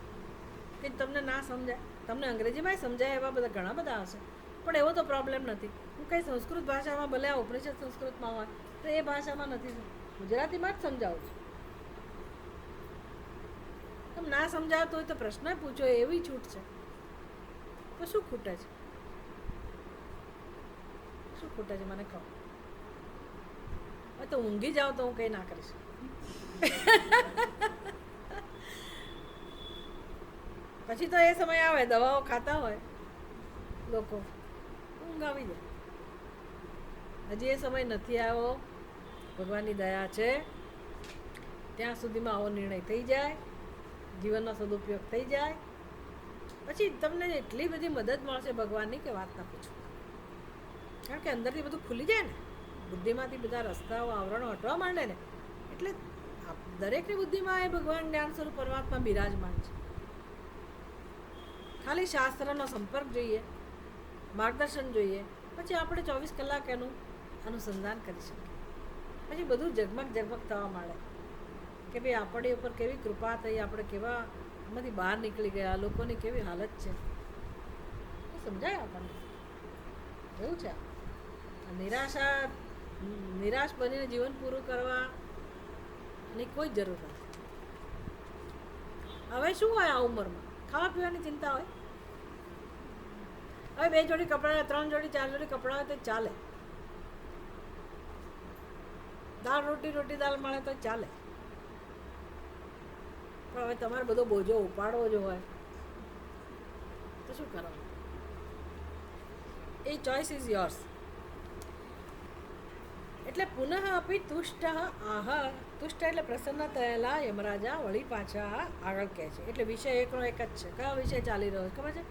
કે તમને ના સમજાય? તમને અંગ્રેજીમાં સમજાય એવા બધા ઘણા બધા હશે, પણ એવો તો પ્રોબ્લેમ નથી. હું કંઈ સંસ્કૃત ભાષામાં, ભલે આ ઉપનિષદ સંસ્કૃતમાં હોય તો એ ભાષામાં નથી, ગુજરાતીમાં જ સમજાવું છું. તમે ના સમજાવતો હોય તો પ્રશ્ન પૂછો, એવી છૂટ છે. તો શું ખૂટે છે? શું ખૂટે છે મને કહો. હવે તો ઊંઘી જાઓ તો હું કંઈ ના કરીશ. પછી તો એ સમય આવે, દવાઓ ખાતા હોય લોકો, ઊંઘ આવી જાય. હજી એ સમય નથી આવ્યો. ભગવાનની દયા છે ત્યાં સુધીમાં આવો નિર્ણય થઈ જાય, જીવનનો સદુપયોગ થઈ જાય. પછી તમને એટલી બધી મદદ મળશે ભગવાનની કે વાત ના પૂછો. કારણ કે અંદરથી બધું ખુલી જાય ને, બુદ્ધિમાંથી બધા રસ્તાઓ, આવરણો હટવા માંડે ને, એટલે દરેકની બુદ્ધિમાં એ ભગવાન જ્ઞાન સ્વરૂપ પરમાત્મા બિરાજમાન છે. ખાલી શાસ્ત્રનો સંપર્ક જોઈએ, માર્ગદર્શન જોઈએ, પછી આપણે 24 કલાક એનું અનુસંધાન કરી શકીએ. પછી બધું ઝગમગ થવા માંડે કે ભાઈ આપણી ઉપર કેવી કૃપા થઈ, આપણે કેવા એમાંથી બહાર નીકળી ગયા, લોકોની કેવી હાલત છે એ સમજાય આપણને. એવું છે. નિરાશ બનીને જીવન પૂરું કરવાની કોઈ જરૂર નથી. હવે શું હોય આ ઉંમરમાં? ખાવા પીવાની ચિંતા હોય. હવે 2 જોડી કપડાં, 3 જોડી, 4 જોડી કપડાં હોય તો ચાલે. દાળ રોટી દાળ મળે તો ચાલે. પણ હવે તમારે બધો બોજો ઉપાડવો જ હોય તો શું કરવાનું? એ ચોઇસ ઇઝ યોર્સ. એટલે પુનઃ આપી તુષ્ટ આહ, તુષ્ટ એટલે પ્રસન્ન થયેલા યમરાજા વળી પાછા આગળ કહે છે. એટલે વિષય એકનો એક જ છે. કયો વિષય ચાલી રહ્યો છે ખબર છે?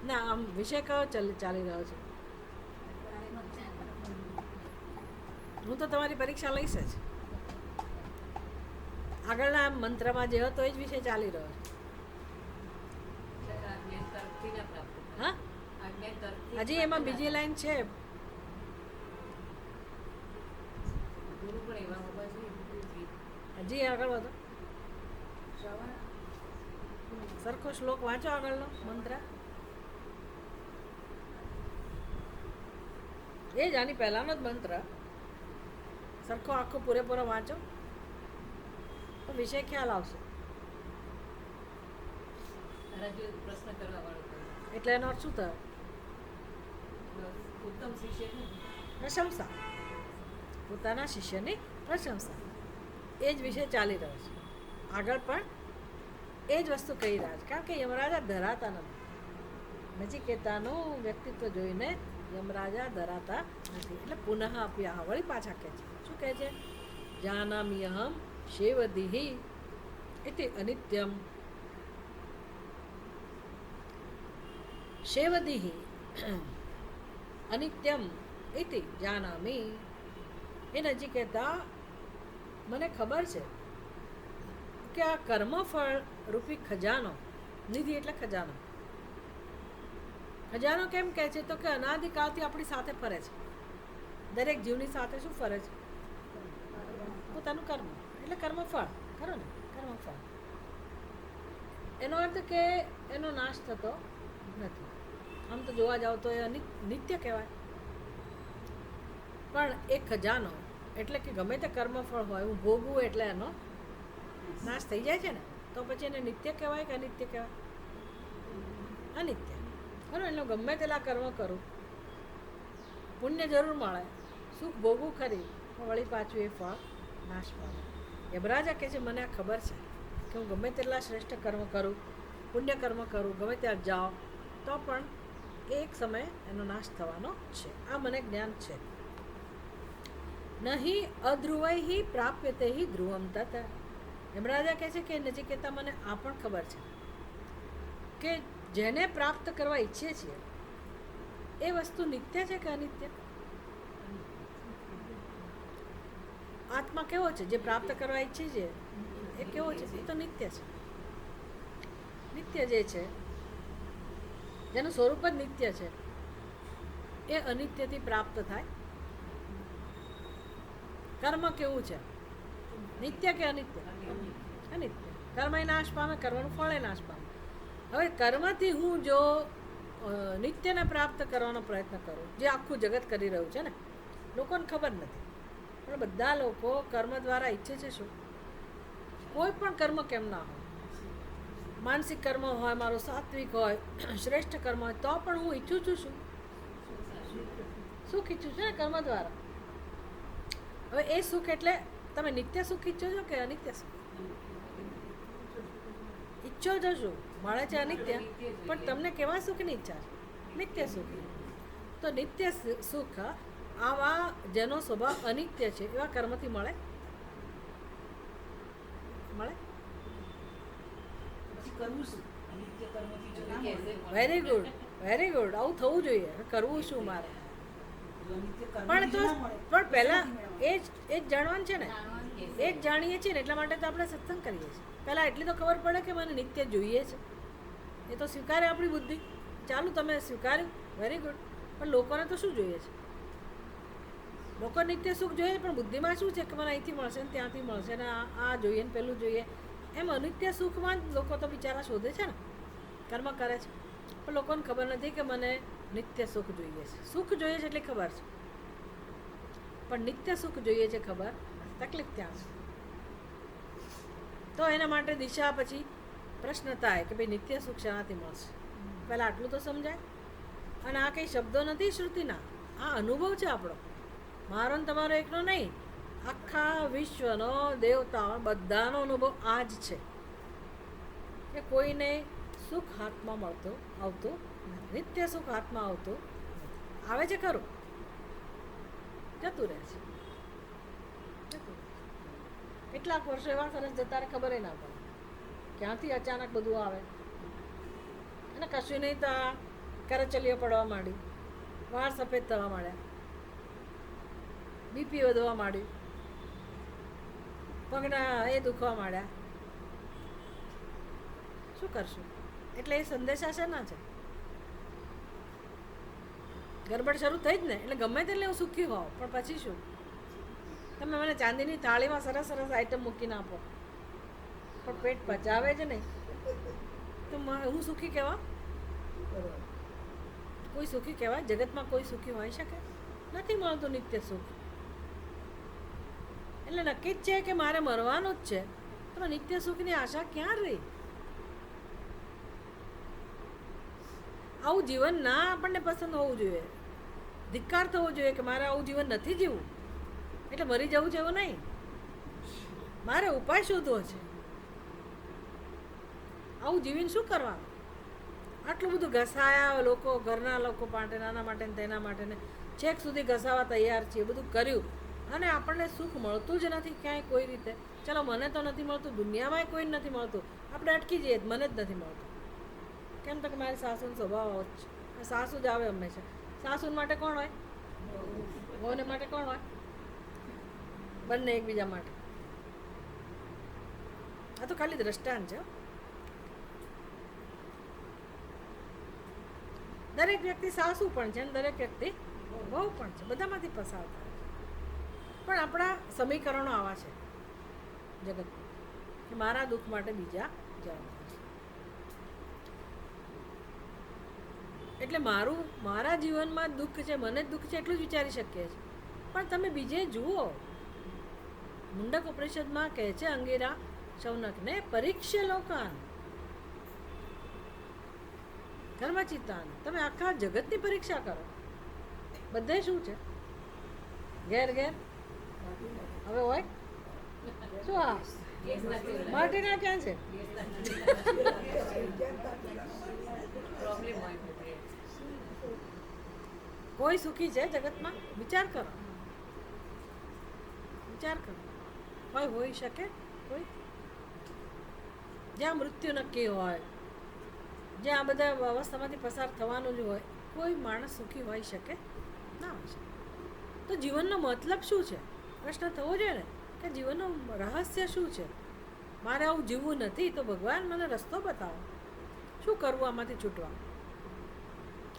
ના, આમ વિષય કયો ચાલી રહ્યો છે? હું તો તમારી પરીક્ષા લઈશ જ. આગળના મંત્રમાં જે હતો એ જ વિષય ચાલી રહ્યો છે. હા, હજી એમાં બીજી લાઈન છે. હજી આગળ વધો, સરખો શ્લોક વાંચો આગળનો મંત્ર. એ જ આની પહેલાનો જ મંત્ર સરખો આખો પૂરેપૂરો વાંચો તો વિષય ખ્યાલ આવશે. એટલે એનો અર્થ શું થયો? ઉત્તમ શિષ્ય પ્રશંસા. પોતાના શિષ્યની પ્રશંસા. એ જ વિષય ચાલી રહ્યો છે. આગળ પણ એ જ વસ્તુ કહી રહ્યા છે, કારણ કે યમરાજા ધરાતા નથી. નચિકેતાનું વ્યક્તિત્વ જોઈને યમરાજા ધરાતા નથી. એટલે પુનઃ અપ્યાહ, વળી પાછા કહે છે. શું કહે છે? જાનામ્યહમ શેવદિહિ ઇતિ અનિત્યમ. શેવદિહિ અનિત્યમ ઇતિ જાનામી. એ નચિકેતા, મને ખબર છે કે આ કર્મફળ રૂપી ખજાનો, નિધિ એટલે ખજાનો. ખજાનો કેમ કહે છે? તો કે અનાદિકાળથી આપણી સાથે ફરે છે. દરેક જીવની સાથે શું ફરે છે? પોતાનું કર્મ, એટલે કર્મફળ. ખરો ને? કર્મફળ. એનો અર્થ કે એનો નાશ થતો નથી. આમ તો જોવા જાવ તો એ નિત્ય કહેવાય. પણ એ ખજાનો એટલે કે ગમે તે કર્મફળ હોય, હું ભોગવું એટલે એનો નાશ થઈ જાય છે ને, તો પછી એને નિત્ય કહેવાય કે અનિત્ય કહેવાય? અનિત્ય. બરાબર. એટલે ગમે તેલા કર્મ કરું, પુણ્ય જરૂર મળે, સુખ ભોગવું ખરી, પણ વળી પાછું એ ફળ નાશ પામે. યમરાજા કહે છે મને આ ખબર છે કે હું ગમે તેટલા શ્રેષ્ઠ કર્મ કરું, પુણ્ય કર્મ કરું, ગમે ત્યાં જાઓ, તો પણ એક સમય એનો નાશ થવાનો છે. આ મને જ્ઞાન છે. નહીં અધ્રુવૈ પ્રાપ્યતે ધ્રુવમ તત. યમરાજા કહે છે કે નચિકેતા, મને આ પણ ખબર છે કે જેને પ્રાપ્ત કરવા ઈચ્છીએ છીએ એ વસ્તુ નિત્ય છે કે અનિત્ય? આત્મા કેવો છે? જે પ્રાપ્ત કરવા ઈચ્છીએ છીએ એ કેવો છે? એ તો નિત્ય છે. નિત્ય જે છે, જેનું સ્વરૂપ જ નિત્ય છે, એ અનિત્યથી પ્રાપ્ત થાય. કર્મ કેવું છે? નિત્ય કે અનિત્ય? અનિત્ય. કર્મ એ નાશ પામે, કર્મનું ફળ એ નાશ પામે. હવે કર્મથી હું જો નિત્યને પ્રાપ્ત કરવાનો પ્રયત્ન કરું, જે આખું જગત કરી રહ્યું છે ને, લોકોને ખબર નથી, પણ બધા લોકો કર્મ દ્વારા ઈચ્છે છે શું? કોઈ પણ કર્મ કેમ ના હોય, માનસિક કર્મ હોય, મારો સાત્વિક હોય, શ્રેષ્ઠ કર્મ હોય, તો પણ હું ઈચ્છું છું શું? સુખ ઈચ્છું છું ને કર્મ દ્વારા. હવે એ સુખ એટલે તમે નિત્ય સુખ ઈચ્છો છો કે અનિત્ય સુખ ઈચ્છો છો? શું મળે છે? અનિત્ય. પણ તમને કેવા સુખની ઈચ્છા છે? નિત્ય સુખ. તો નિત્ય સુખ આવા જેનો સ્વભાવ અનિત્ય છે એવા કર્મથી મળે? મળે? Very good, very good. આવું થવું જોઈએ. કરવું શું મારે? પણ પહેલા એ જ જાણવાનું છે ને. એ જ જાણીએ છીએ ને, એટલા માટે તો આપણે સત્સંગ કરીએ છીએ. પહેલાં એટલી તો ખબર પડે કે મને નિત્ય જોઈએ છે. એ તો સ્વીકારે આપણી બુદ્ધિ. ચાલુ, તમે સ્વીકાર્યું, વેરી ગુડ. પણ લોકોને તો શું જોઈએ છે? લોકો નિત્ય સુખ જોઈએ, પણ બુદ્ધિમાં શું છે કે મને અહીંથી મળશે ને ત્યાંથી મળશે ને આ જોઈએ ને પેલું જોઈએ. એમ અનિત્ય સુખમાં જ લોકો તો બિચારા શોધે છે ને, કર્મ કરે છે. પણ લોકોને ખબર નથી કે મને નિત્ય સુખ જોઈએ છે. સુખ જોઈએ છે એટલે ખબર છે, પણ નિત્ય સુખ જોઈએ છે ખબર, તકલીફ ત્યાં છે. તો એના માટે દિશા પછી પ્રશ્ન થાય કે ભાઈ નિત્ય સુખ શાનાથી મળશે? પહેલાં આટલું તો સમજાય. અને આ કંઈ શબ્દો નથી શ્રુતિના, આ અનુભવ છે આપણો. મારો ને તમારો એકનો નહીં, આખા વિશ્વનો, દેવતાઓ બધાનો અનુભવ આ જ છે કે કોઈને સુખ હાથમાં આવતું નથી. નિત્ય સુખ હાથમાં આવતું નથી. આવે છે ખરું, જતું રહે છે. કેટલાક વર્ષો એવા સરસ જતા રહે, ખબર ના પડે ક્યાંથી અચાનક બધું આવે. અને કશું નહીં તો કરચલીઓ પડવા માંડી, વાળ સફેદ થવા માંડ્યા, બીપી વધવા માંડ્યું, પગના એ દુખવા માંડ્યા. શું કરશું? એટલે એ સંદેશા છે ના છે, ગરબડ શરૂ થઈ જ ને. એટલે ગમે તેટલે હું સુખી હોઉં, પણ પછી શું? તમે મને ચાંદીની થાળીમાં સરસ સરસ આઈટમ મૂકીને આપો, પણ પેટ પચાવે જ નહીં, તો હું સુખી કહેવા? કોઈ સુખી કહેવાય? જગતમાં કોઈ સુખી હોઈ શકે? નથી મળતું નિત્ય સુખ. એટલે નક્કી જ છે કે મારે મરવાનું જ છે, તો નિત્ય સુખની આશા ક્યાં રહી? આવું જીવન ના આપણને પસંદ હોવું જોઈએ. ધિક્કાર થવો જોઈએ કે મારે આવું જીવન નથી જીવવું. એટલે મરી જવું છે એવું નહીં, મારે ઉપાય શોધવો છે. આવું જીવીને શું કરવાનું? આટલું બધું ઘસાયા લોકો, ઘરના લોકો માટે, નાના માટે ને તેના માટે ને છેક સુધી ઘસાવા તૈયાર છીએ, બધું કર્યું, અને આપણને સુખ મળતું જ નથી ક્યાંય કોઈ રીતે. ચલો મને તો નથી મળતું, દુનિયામાંય કોઈ નથી મળતું, આપણે અટકી જઈએ મને જ નથી મળતું. કેમ તો કે મારી સાસુનો સ્વભાવ આવો જ છે, સાસુ જ આવે હંમેશા. સાસુ માટે કોણ હોય? વહુને માટે કોણ હોય? બંને એકબીજા માટે. આ તો ખાલી દ્રષ્ટાંત છે. દરેક વ્યક્તિ સાસુ પણ છે અને દરેક વ્યક્તિ વહુ પણ છે, બધામાંથી પસાર થાય છે. પણ આપણા સમીકરણો આવા છે જગતમાં કે મારા દુઃખ માટે બીજા જવાબદાર છે. એટલે મારા જીવનમાં દુઃખ છે, મને જ દુઃખ છે એટલું જ વિચારી શકીએ છીએ. પણ તમે બીજે જુઓ, મુંડક ઉપનિષદમાં કહે છે અંગીરા શૌનકને, પરીક્ષે લોકાન કર્મચિત્તાન. તમે આખા જગતની પરીક્ષા કરો. બધે શું છે? ઘેર ઘેર હવે હોય શું? આ માટીના ક્યાં છે? કોઈ સુખી છે જગતમાં? વિચાર કરો, વિચાર કરો. કોઈ હોઈ શકે? કોઈ? જ્યાં મૃત્યુ નક્કી હોય, જ્યાં આ બધા અવસ્થામાંથી પસાર થવાનું જ હોય, કોઈ માણસ સુખી હોઈ શકે ના હોય શકે. તો જીવનનો મતલબ શું છે? પ્રશ્ન થવો જોઈએ ને કે જીવનનું રહસ્ય શું છે? મારે આવું જીવવું નથી તો ભગવાન મને રસ્તો બતાવો. શું કરવું આમાંથી છૂટવા?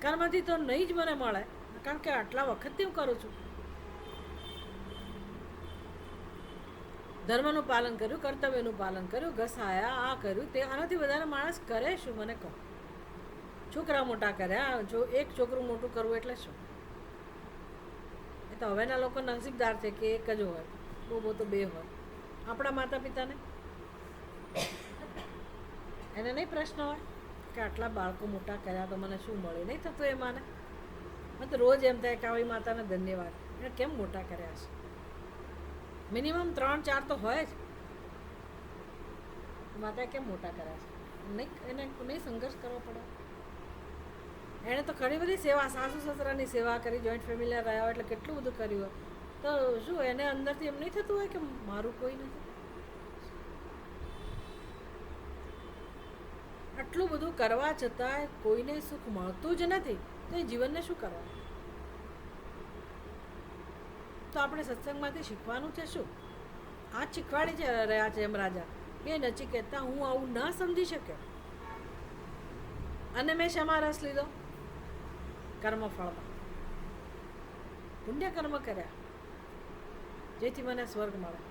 કર્મથી તો નહીં જ મને મળે, કારણ કે આટલા વખતથી હું કરું છું. ધર્મનું પાલન કર્યું, કર્તવ્યનું પાલન કર્યું, ઘસાયા, આ કર્યું તે. આનાથી વધારે માણસ કરે શું મને કહો? છોકરા મોટા કર્યા, જો એક છોકરું મોટું કરવું એટલે શું? એ તો હવેના લોકો નસીબદાર છે કે એક જ હોય, બહુ બહુ તો બે હોય. આપણા માતા પિતાને એને નહીં પ્રશ્ન હોય કે આટલા બાળકો મોટા કર્યા તો મને શું મળે? નહીં થતું એ માને. મને તો રોજ એમ થાય કે આવી માતાને ધન્યવાદ, એને કેમ મોટા કર્યા છે. મિનિમમ 3-4 તો હોય જ. માતાએ કેમ મોટા કર્યા છે? નહીં, એને નહીં સંઘર્ષ કરવો પડે. એણે તો ઘણી બધી સેવા, સાસુ સસરાની સેવા કરી, જોઈન્ટ ફેમિલી રહ્યા હોય એટલે કેટલું બધું કર્યું હોય. તો શું એને અંદરથી એમ નહીં થતું હોય કે મારું કોઈ નથી? આટલું બધું કરવા છતાંય કોઈને સુખ મળતું જ નથી, તો એ જીવનને શું કરવા? તો આપણે સત્સંગમાંથી શીખવાનું છે શું? આ શીખવાડી છે રહ્યા છે એમ રાજા કે નચિકેતા, હું આવું ના સમજી શક્યો અને મેં શેમાં રસ લીધો? કર્મફળમાં. પુણ્ય કર્મ કર્યા જેથી મને સ્વર્ગ મળે.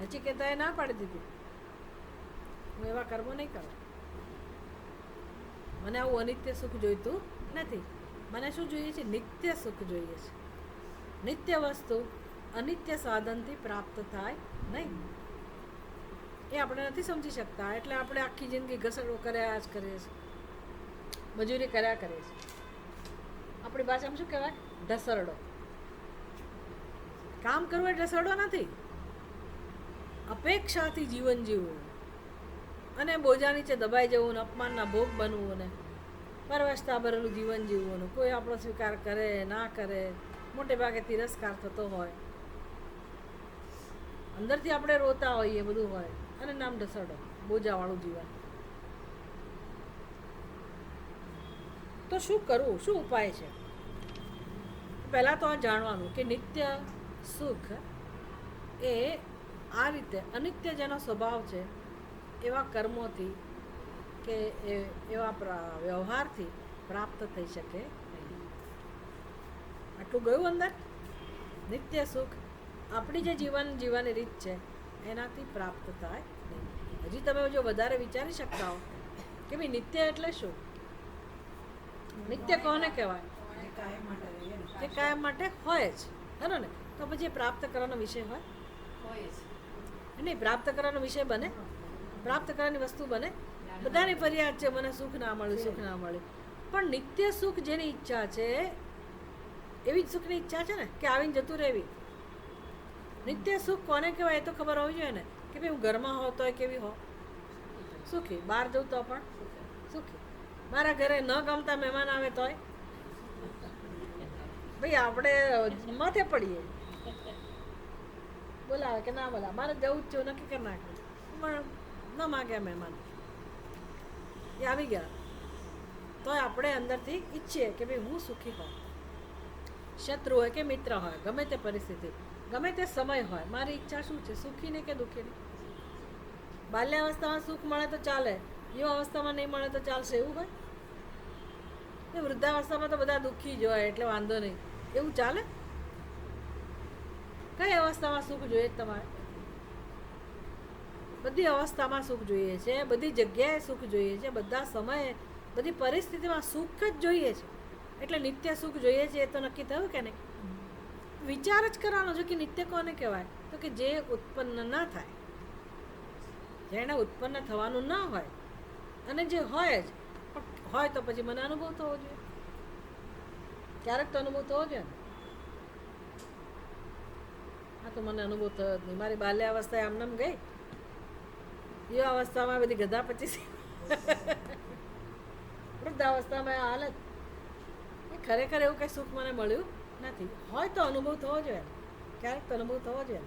નચિકેતાએ ના પાડી દીધી, હું એવા કર્મો નહીં કરું. મને આવું અનિત્ય સુખ જોઈતું નથી. મને શું જોઈએ છે? નિત્ય સુખ જોઈએ છે. નિત્ય વસ્તુ અનિત્ય સાધનથી પ્રાપ્ત થાય નહીં. એ આપણે નથી સમજી શકતા, એટલે આપણે આખી જિંદગી ઘસડો કર્યા જ કરીએ છીએ, મજૂરી કર્યા કરીએ છીએ. આપણી ભાષામાં શું કહેવાય? ઢસરડો. કામ કરવું એ ઢસરડો નથી. અપેક્ષાથી જીવન જીવવું અને બોજા નીચે દબાઈ જવું ને અપમાનના ભોગ બનવું ને પરવશતા ભરેલું જીવન જીવવું ને કોઈ આપણો સ્વીકાર કરે ના કરે, મોટે ભાગે તિરસ્કાર થતો હોય, અંદરથી આપણે રોતા હોઈએ, બધું હોય, અને નામ ઢસરડો, બોજાવાળું જીવન. તો શું કરવું? શું ઉપાય છે? પહેલાં તો આ જાણવાનું કે નિત્ય સુખ એ આ રીતે અનિત્ય જેનો સ્વભાવ છે એવા કર્મોથી કે એવા વ્યવહારથી પ્રાપ્ત થઈ શકે નહીં. આટલું ગયું અંદર. નિત્ય સુખ આપણી જે જીવન જીવવાની રીત છે એનાથી પ્રાપ્ત થાય નહીં. હજી તમે જો વધારે વિચારી શકતા હો કે ભાઈ નિત્ય એટલે શું? નિત્ય કોને કહેવાય? જે કાયમ માટે હોય જ, ખરો ને? તો પછી પ્રાપ્ત કરવાનો વિષય હોય નહીં. પ્રાપ્ત કરવાનો વિષય બને, પ્રાપ્ત કરવાની વસ્તુ બને. બધાની ફરિયાદ છે મને સુખ ના મળ્યું, સુખ ના મળ્યું. પણ નિત્ય સુખ જેની ઈચ્છા છે એવી જ સુખની ઈચ્છા છે ને કે આવીને જતું રહેવી. નિત્ય સુખ કોને કહેવાય એ તો ખબર હોવી જોઈએ ને કે ભાઈ હું ઘરમાં હોઉં તોય કેવી હોઉં સુખી, બહાર જઉં તો પણ સુખી, મારા ઘરે ન ગમતા મહેમાન આવે તોય ભાઈ આપણે માથે પડીએ, બોલાવે કે ના બોલાવે, મારે જવું જ છે નક્કી કરી નાખ્યું પણ ન માગ્યા મહેમાન એ આવી ગયા તો આપણે અંદરથી ઈચ્છીએ કે ભાઈ હું સુખી હોઉં. શત્રુ હોય કે મિત્ર હોય, ગમે તે પરિસ્થિતિ, ગમે તે સમય હોય, મારી ઈચ્છા શું છે, સુખીની કે દુઃખીની? બાલ્યાવસ્થામાં સુખ મળે તો ચાલે, યુવા અવસ્થામાં નહીં મળે તો ચાલશે એવું હોય? એ વૃદ્ધાવસ્થામાં તો બધા દુઃખી જ હોય એટલે વાંધો નહીં, એવું ચાલે? કઈ અવસ્થામાં સુખ જોઈએ તમારે? બધી અવસ્થામાં સુખ જોઈએ છે, બધી જગ્યાએ સુખ જોઈએ છે, બધા સમયે, બધી પરિસ્થિતિમાં સુખ જ જોઈએ છે. એટલે નિત્ય સુખ જોઈએ છે એ તો નક્કી થયું કે નહીં? વિચાર જ કરવાનો છે કે નિત્ય કોને કહેવાય? તો કે જે ઉત્પન્ન ના થાય, જેને ઉત્પન્ન થવાનું ના હોય અને જે હોય જ પણ હોય તો પછી મને અનુભવ થવો જોઈએ, ક્યારેક તો અનુભવ થવો જોઈએ ને. હા તો મને અનુભવ થયો જ નહીં, મારી બાલ્યાવસ્થા આમનામ ગઈ, યુવા અવસ્થામાં બધી ગધા પછી વૃદ્ધાવસ્થામાં આ હાલત. ખરેખર એવું કંઈ સુખ મને મળ્યું નથી. હોય તો અનુભવ થવો જોઈએ, ક્યારેક તો અનુભવ થવો જોઈએ.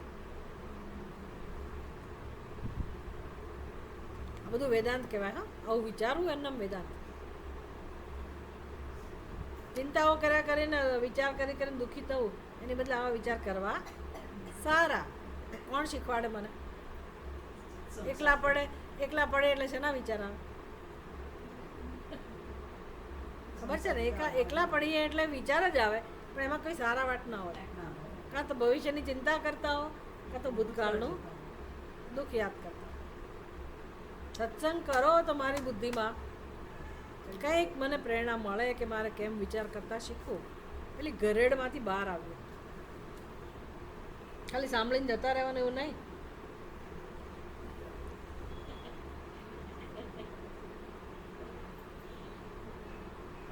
આ બધું વેદાંત કહેવાય. હા, આવું વિચારવું એમનામ વેદાંત. ચિંતાઓ કર્યા કરીને, વિચાર કરી કરીને દુઃખી થવું એની બદલે આવા વિચાર કરવા સારા. કોણ શીખવાડે મને? એકલા પડે એટલે શેના વિચાર આવે? ખબર છે ને, એકલા પડીએ એટલે વિચાર જ આવે પણ એમાં કોઈ સારા વાત ના હોય. કાં તો ભવિષ્યની ચિંતા કરતા હો, કાં તો ભૂતકાળનું દુઃખ યાદ કરતા. સત્સંગ કરો તો મારી બુદ્ધિમાં કંઈક મને પ્રેરણા મળે કે મારે કેમ વિચાર કરતા શીખવું. એટલે ઘરેડમાંથી બહાર આવ્યું. ખાલી સાંભળીને જતા રહેવાનું એવું નહીં.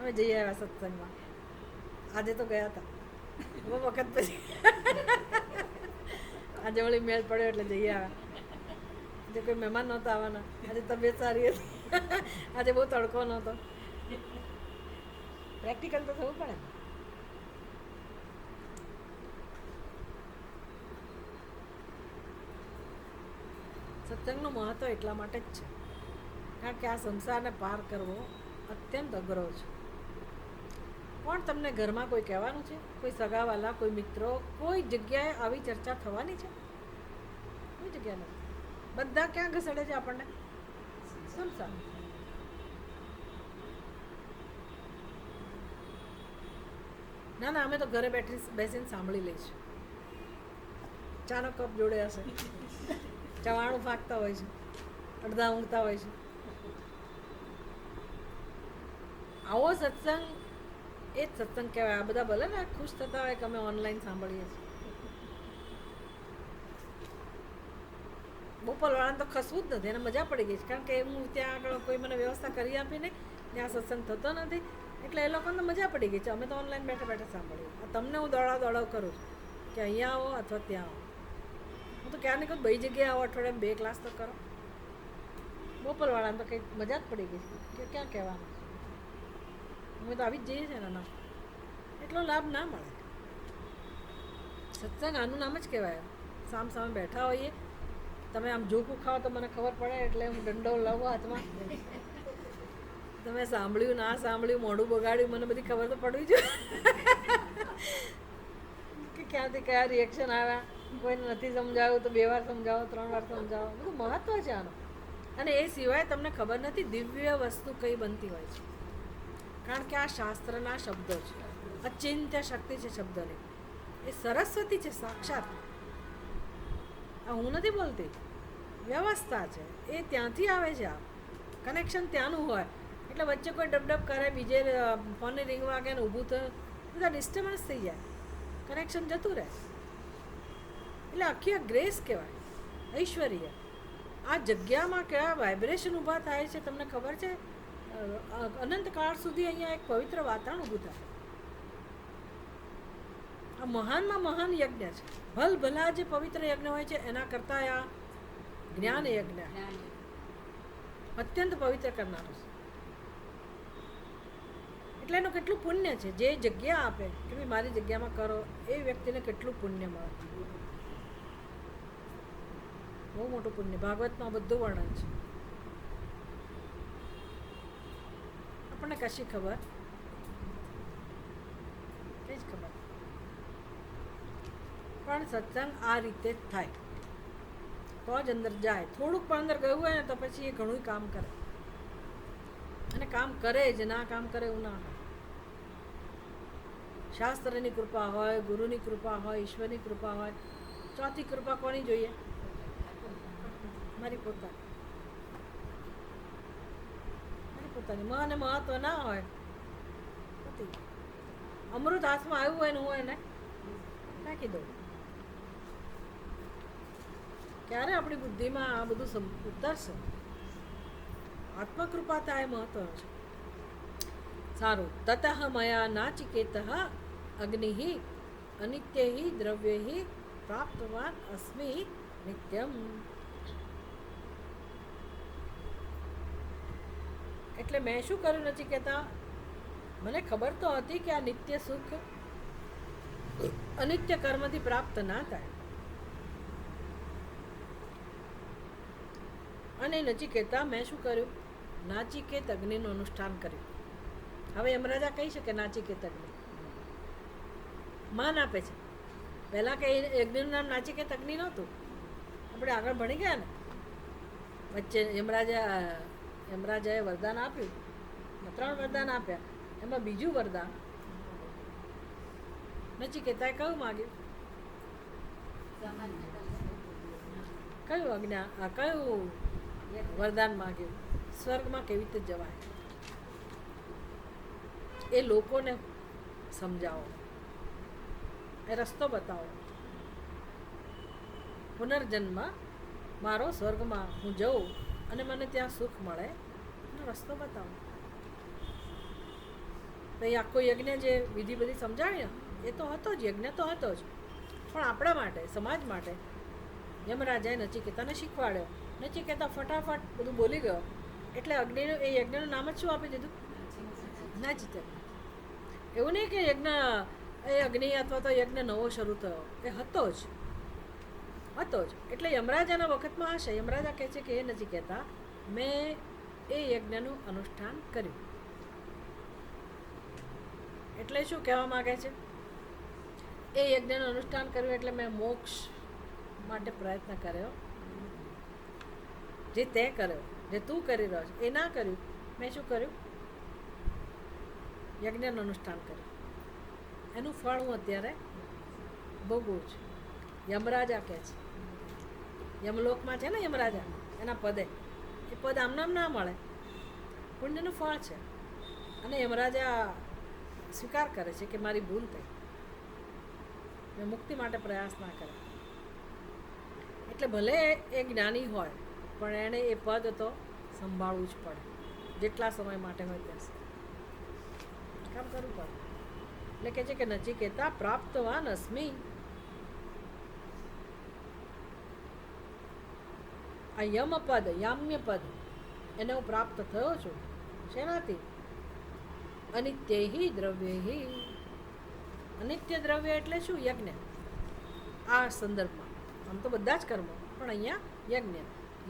અમે જઈ આવ્યા સત્સંગમાં. આજે તો ગયા હતા બહુ વખત પછી. આજે વળી મેળ પડ્યો એટલે જઈ આવ્યા. આજે કોઈ મહેમાન નહોતા આવવાના, આજે તબિયત સારી હતી, આજે બહુ તડકો નહોતો. પ્રેક્ટિકલ તો થવું પડે. સત્સંગનું મહત્વ એટલા માટે જ છે કારણ કે આ સંસારને પાર કરવો અત્યંત અઘરો છે. પણ તમને ઘરમાં કોઈ કહેવાનું છે? કોઈ સગાવાલા, કોઈ મિત્રો, કોઈ જગ્યાએ આવી ચર્ચા થવાની છે? કોઈ જગ્યા નથી. બધા ક્યાં ઘસેડે છે આપણને? સંસાર. ના ના, અમે તો ઘરે બેસીને સાંભળી લઈશું. ચાનો કપ જોડે હશે, ચવાણું ફાંકતા હોય છે, અડધા ઊંઘતા હોય છે. આવો સત્સંગ એ જ સત્સંગ કહેવાય. આ બધા ભલે ને ખુશ થતા હોય કે અમે ઓનલાઈન સાંભળીએ છીએ. બોપલવાળાને તો ખસવું જ નથી, એને મજા પડી ગઈ છે કારણ કે હું ત્યાં આગળ કોઈ મને વ્યવસ્થા કરી આપી નહીં, ત્યાં સત્સંગ થતો નથી એટલે એ લોકોને મજા પડી ગઈ છે. અમે તો ઓનલાઈન બેઠા બેઠા સાંભળીએ. તમને હું દોડાવ કરું છું કે અહીંયા આવો અથવા ત્યાં આવો. હું તો ક્યાં નહીં કહું, બધી જગ્યાએ આવો, અઠવાડિયામાં 2 ક્લાસ તો કરો. બોપલવાળાને તો કંઈક મજા જ પડી ગઈ છે કે ક્યાં કહેવાનું. અમે તો આવી જ જઈએ છીએ ને, ના એટલો લાભ ના મળે. સત્સંગ આનું નામ જ કહેવાય. સામ સામે બેઠા હોઈએ, તમે આમ જોખું ખાઓ તો મને ખબર પડે એટલે હું દંડો લઉં હાથમાં. તમે સાંભળ્યું ના સાંભળ્યું, મોઢું બગાડ્યું, મને બધી ખબર તો પડવી જોઈએ કે ક્યાંથી કયા રિએક્શન આવ્યા. કોઈને નથી સમજાવ્યું તો 2 વાર સમજાવો, 3 વાર સમજાવો. બધું મહત્વ છે આનું. અને એ સિવાય તમને ખબર નથી દિવ્ય વસ્તુ કઈ બનતી હોય છે. કારણ કે આ શાસ્ત્રના શબ્દો છે, અચિંત્ય શક્તિ છે શબ્દની. એ સરસ્વતી છે સાક્ષાત. આ હું નથી બોલતી, વ્યવસ્થા છે એ ત્યાંથી આવે છે. આ કનેક્શન ત્યાંનું હોય એટલે વચ્ચે કોઈ ડબડબ કરે, બીજે ફોનની રિંગ વાગે ને ઊભું થયું, બધા ડિસ્ટર્બન્સ થઈ જાય, કનેક્શન જતું રહે. એટલે આખી આ ગ્રેસ કહેવાય, ઐશ્વર્ય. આ જગ્યામાં કેવા વાઇબ્રેશન ઊભા થાય છે તમને ખબર છે? અનંતકાળ સુધી અહીંયા એક પવિત્ર વાતાવરણ ઊભું થાય. આ મહાનમાં મહાન યજ્ઞ છે. ભલા જે પવિત્ર યજ્ઞ હોય છે એના કરતાં આ જ્ઞાન યજ્ઞ અત્યંત પવિત્ર કરનારું છે. એટલે એનું કેટલું પુણ્ય છે. જે જગ્યા આપે કે ભાઈ મારી જગ્યામાં કરો, એ વ્યક્તિને કેટલું પુણ્ય મળે. બહુ મોટું પુણ્ય. ભાગવતમાં બધું વર્ણન છે. આપણને કશી ખબર કઈ જ ખબર. પણ સત્સંગ આ રીતે જ થાય તો જ અંદર જાય. થોડુંક પણ અંદર ગયું હોય ને તો પછી એ ઘણું કામ કરે. અને કામ કરે જ, ના કામ કરે એવું ના હોય. શાસ્ત્રની કૃપા હોય, ગુરુની કૃપા હોય, ઈશ્વરની કૃપા હોય. ચોથી કૃપા કોની જોઈએ? મારી પોતાની. મારી પોતાની. મને મહત્વ ના હોય, અમૃત હાથમાં આવ્યું હોય ને હું એને નાખી દઉં. ક્યારે આપણી બુદ્ધિમાં આ બધું ઉતરશે? આત્મકૃપા થાય મહત્વ છે. સારું. તતઃ મયા નાચિકેતઃ અગ્નિ અનિત્ય દ્રવ્ય પ્રાપ્તવાન અસ્મિ નિત્યમ. એટલે મેં શું કર્યું નચિકેતા? મને ખબર તો હતી કે આ નિત્ય સુખ અનિત્ય કર્મથી પ્રાપ્ત ના થાય. અને નચિકેતા મેં શું કર્યું? નાચિકેત અગ્નિનું અનુષ્ઠાન કર્યું. હવે યમરાજા કહી શકે નાચિકેત અગ્નિ માન આપે છે. પહેલાં કંઈ યજ્ઞનું નામ નાચિકેત અગ્નિ નહોતું. આપણે આગળ ભણી ગયા ને વચ્ચે યમરાજાએ વરદાન આપ્યું. 3 વરદાન આપ્યા. એમાં બીજું વરદાન નચિકેતાએ કયું માગ્યું? કયું કયું વરદાન માગ્યું? સ્વર્ગમાં કેવી રીતે જવાય એ લોકોને સમજાવો, એ રસ્તો બતાવો. પુનર્જન્મ મારો સ્વર્ગમાં હું જઉં અને મને ત્યાં સુખ મળે એનો રસ્તો બતાવો. તો એ આખો યજ્ઞ જે વિધિ બધી સમજાવી એ તો હતો જ, યજ્ઞ તો હતો જ. પણ આપણા માટે, સમાજ માટે યમરાજાએ નચિકેતાને શીખવાડ્યો. નચિકેતા ફટાફટ બધું બોલી ગયો. એટલે અગ્નિનું એ યજ્ઞનું નામ જ શું આપી દીધું? નાચિકેત. એવું નહીં કે યજ્ઞ એ અગ્નિ અથવા તો યજ્ઞ નવો શરૂ થયો, એ હતો જ. એટલે યમરાજાના વખતમાં હશે. યમરાજા કહે છે કે એ નચિકેતા મેં એ યજ્ઞનું અનુષ્ઠાન કર્યું. એટલે શું કહેવા માગે છે? એ યજ્ઞનું અનુષ્ઠાન કર્યું એટલે મેં મોક્ષ માટે પ્રયત્ન કર્યો. જે તે કર્યો, જે તું કરી રહ્યો છે એ ના કર્યું. મેં શું કર્યું? યજ્ઞનું અનુષ્ઠાન કર્યું. એનું ફળ હું અત્યારે ભોગવું છું. યમરાજા કહે છે, યમલોકમાં છે ને યમરાજા, એના પદે. એ પદ આમનામ ના મળે, પુણ્યનું ફળ છે. અને યમરાજા સ્વીકાર કરે છે કે મારી ભૂલ થઈ, મેં મુક્તિ માટે પ્રયાસ ના કર્યો. એટલે ભલે એ જ્ઞાની હોય પણ એણે એ પદ તો સંભાળવું જ પડે. જેટલા સમય માટે હોય ત્યાં સુધી કામ કરવું પડે. એટલે કહે છે કે નચિકેતા પ્રાપ્તવાન અસ્મિ. આ યમ પદ, યામ્ય પદ એને હું પ્રાપ્ત થયો છું. શેનાથી? અનિત્ય દ્રવ્ય. અનિત્ય દ્રવ્ય એટલે શું? યજ્ઞ. આ સંદર્ભમાં આમ તો બધા જ કર્મો, પણ અહીંયા યજ્ઞ.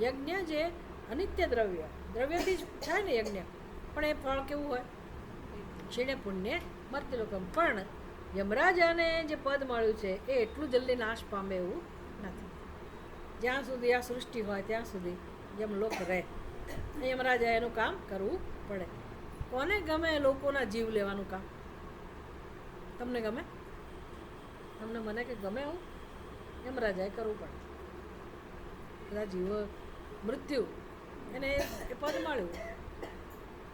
યજ્ઞ જે અનિત્ય દ્રવ્યથી જ થાય ને યજ્ઞ. પણ એ ફળ કેવું હોય? ક્ષીણે પુણ્ય મર્ત્ય લોકમ. પણ યમરાજાને જે પદ મળ્યું છે એ એટલું જલ્દી નાશ પામે એવું નથી. જ્યાં સુધી આ સૃષ્ટિ હોય ત્યાં સુધી યમલોક રહે. યમરાજા એનું કામ કરવું પડે. કોને ગમે લોકોના જીવ લેવાનું કામ? તમને ગમે? તમને મને કે ગમે એવું? યમરાજાએ કરવું પડે. બધા જીવો મૃત્યુ એને એ પદ મળ્યું.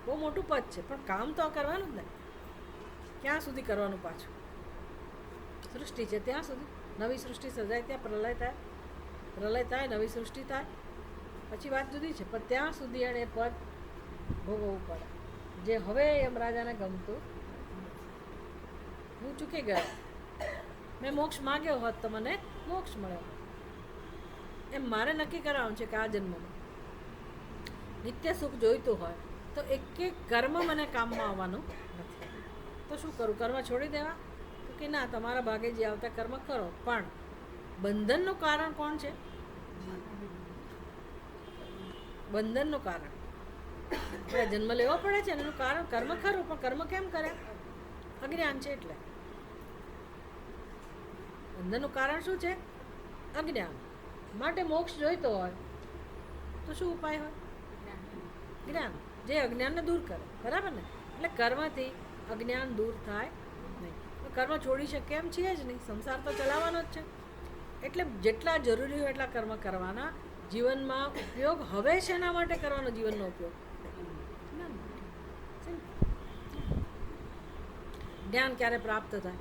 બહુ મોટું પદ છે પણ કામ તો કરવાનું જ ને. ક્યાં સુધી કરવાનું? પાછું સૃષ્ટિ છે ત્યાં સુધી. નવી સૃષ્ટિ સર્જાય ત્યાં પ્રલય થાય, નવી સૃષ્ટિ થાય, પછી વાત જુદી છે. પણ ત્યાં સુધી એણે પદ ભોગવવું પડે, જે હવે યમરાજાને ગમતું. હું ચૂકી ગયો. મેં મોક્ષ માગ્યો હોત તો મને મોક્ષ મળ્યો. એમ મારે નક્કી કરાવવાનું છે કે આ જન્મમાં નિત્ય સુખ જોઈતું હોય તો એક એક કર્મ મને કામમાં આવવાનું નથી. તો શું કરું? કર્મ છોડી દેવા? તો કે ના, તમારા ભાગે જે આવતા કર્મ કરો, પણ બંધનનું કારણ કોણ છે? બંધનનું કારણ આપણે જન્મ લેવો પડે છે, એનું કારણ કર્મ ખરું, પણ કર્મ કેમ કરે? અજ્ઞાન છે. એટલે બંધનનું કારણ શું છે? અજ્ઞાન. માટે મોક્ષ જોઈતો હોય તો શું ઉપાય હોય? જ્ઞાન, જે અજ્ઞાનને દૂર કરે. બરાબર ને? એટલે કર્મથી અજ્ઞાન દૂર થાય નહીં. કર્મ છોડી શકે એમ છીએ જ નહીં, સંસાર તો ચલાવવાનો જ છે. એટલે જેટલા જરૂરી હોય એટલા કર્મ કરવાના. જીવનમાં ઉપયોગ હવે શેના માટે કરવાનો? જીવનનો ઉપયોગ જ્ઞાન ક્યારે પ્રાપ્ત થાય?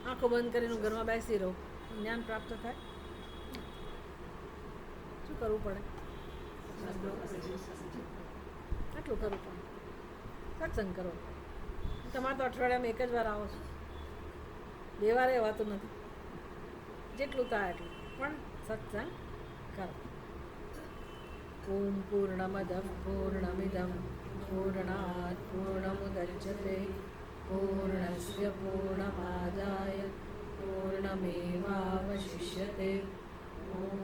આંખો બંધ કરીને ઘરમાં બેસી રહો, જ્ઞાન પ્રાપ્ત થાય? શું કરવું પડે? આટલું કરવું પડે. સત્સંગ કરો. તમારે તો અઠવાડિયામાં એક જ વાર આવો છો, 2 વાર એવાતું નથી. જેટલું થાય એટલું, પણ સત્સંગ કરો. ઓમ પૂર્ણમદ પૂર્ણમિદમ પૂર્ણાત પૂર્ણમુદચ્યતે પૂર્ણસ્ય પૂર્ણમાદાય પૂર્ણમેવાવશિષ્યતે. ઓમ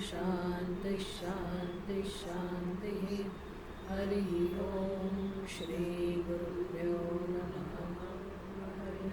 શાંતિ શાંતિ શાંતિ. હરિ ઓમ. શ્રી ગુરુભ્યો નમઃ. હરિ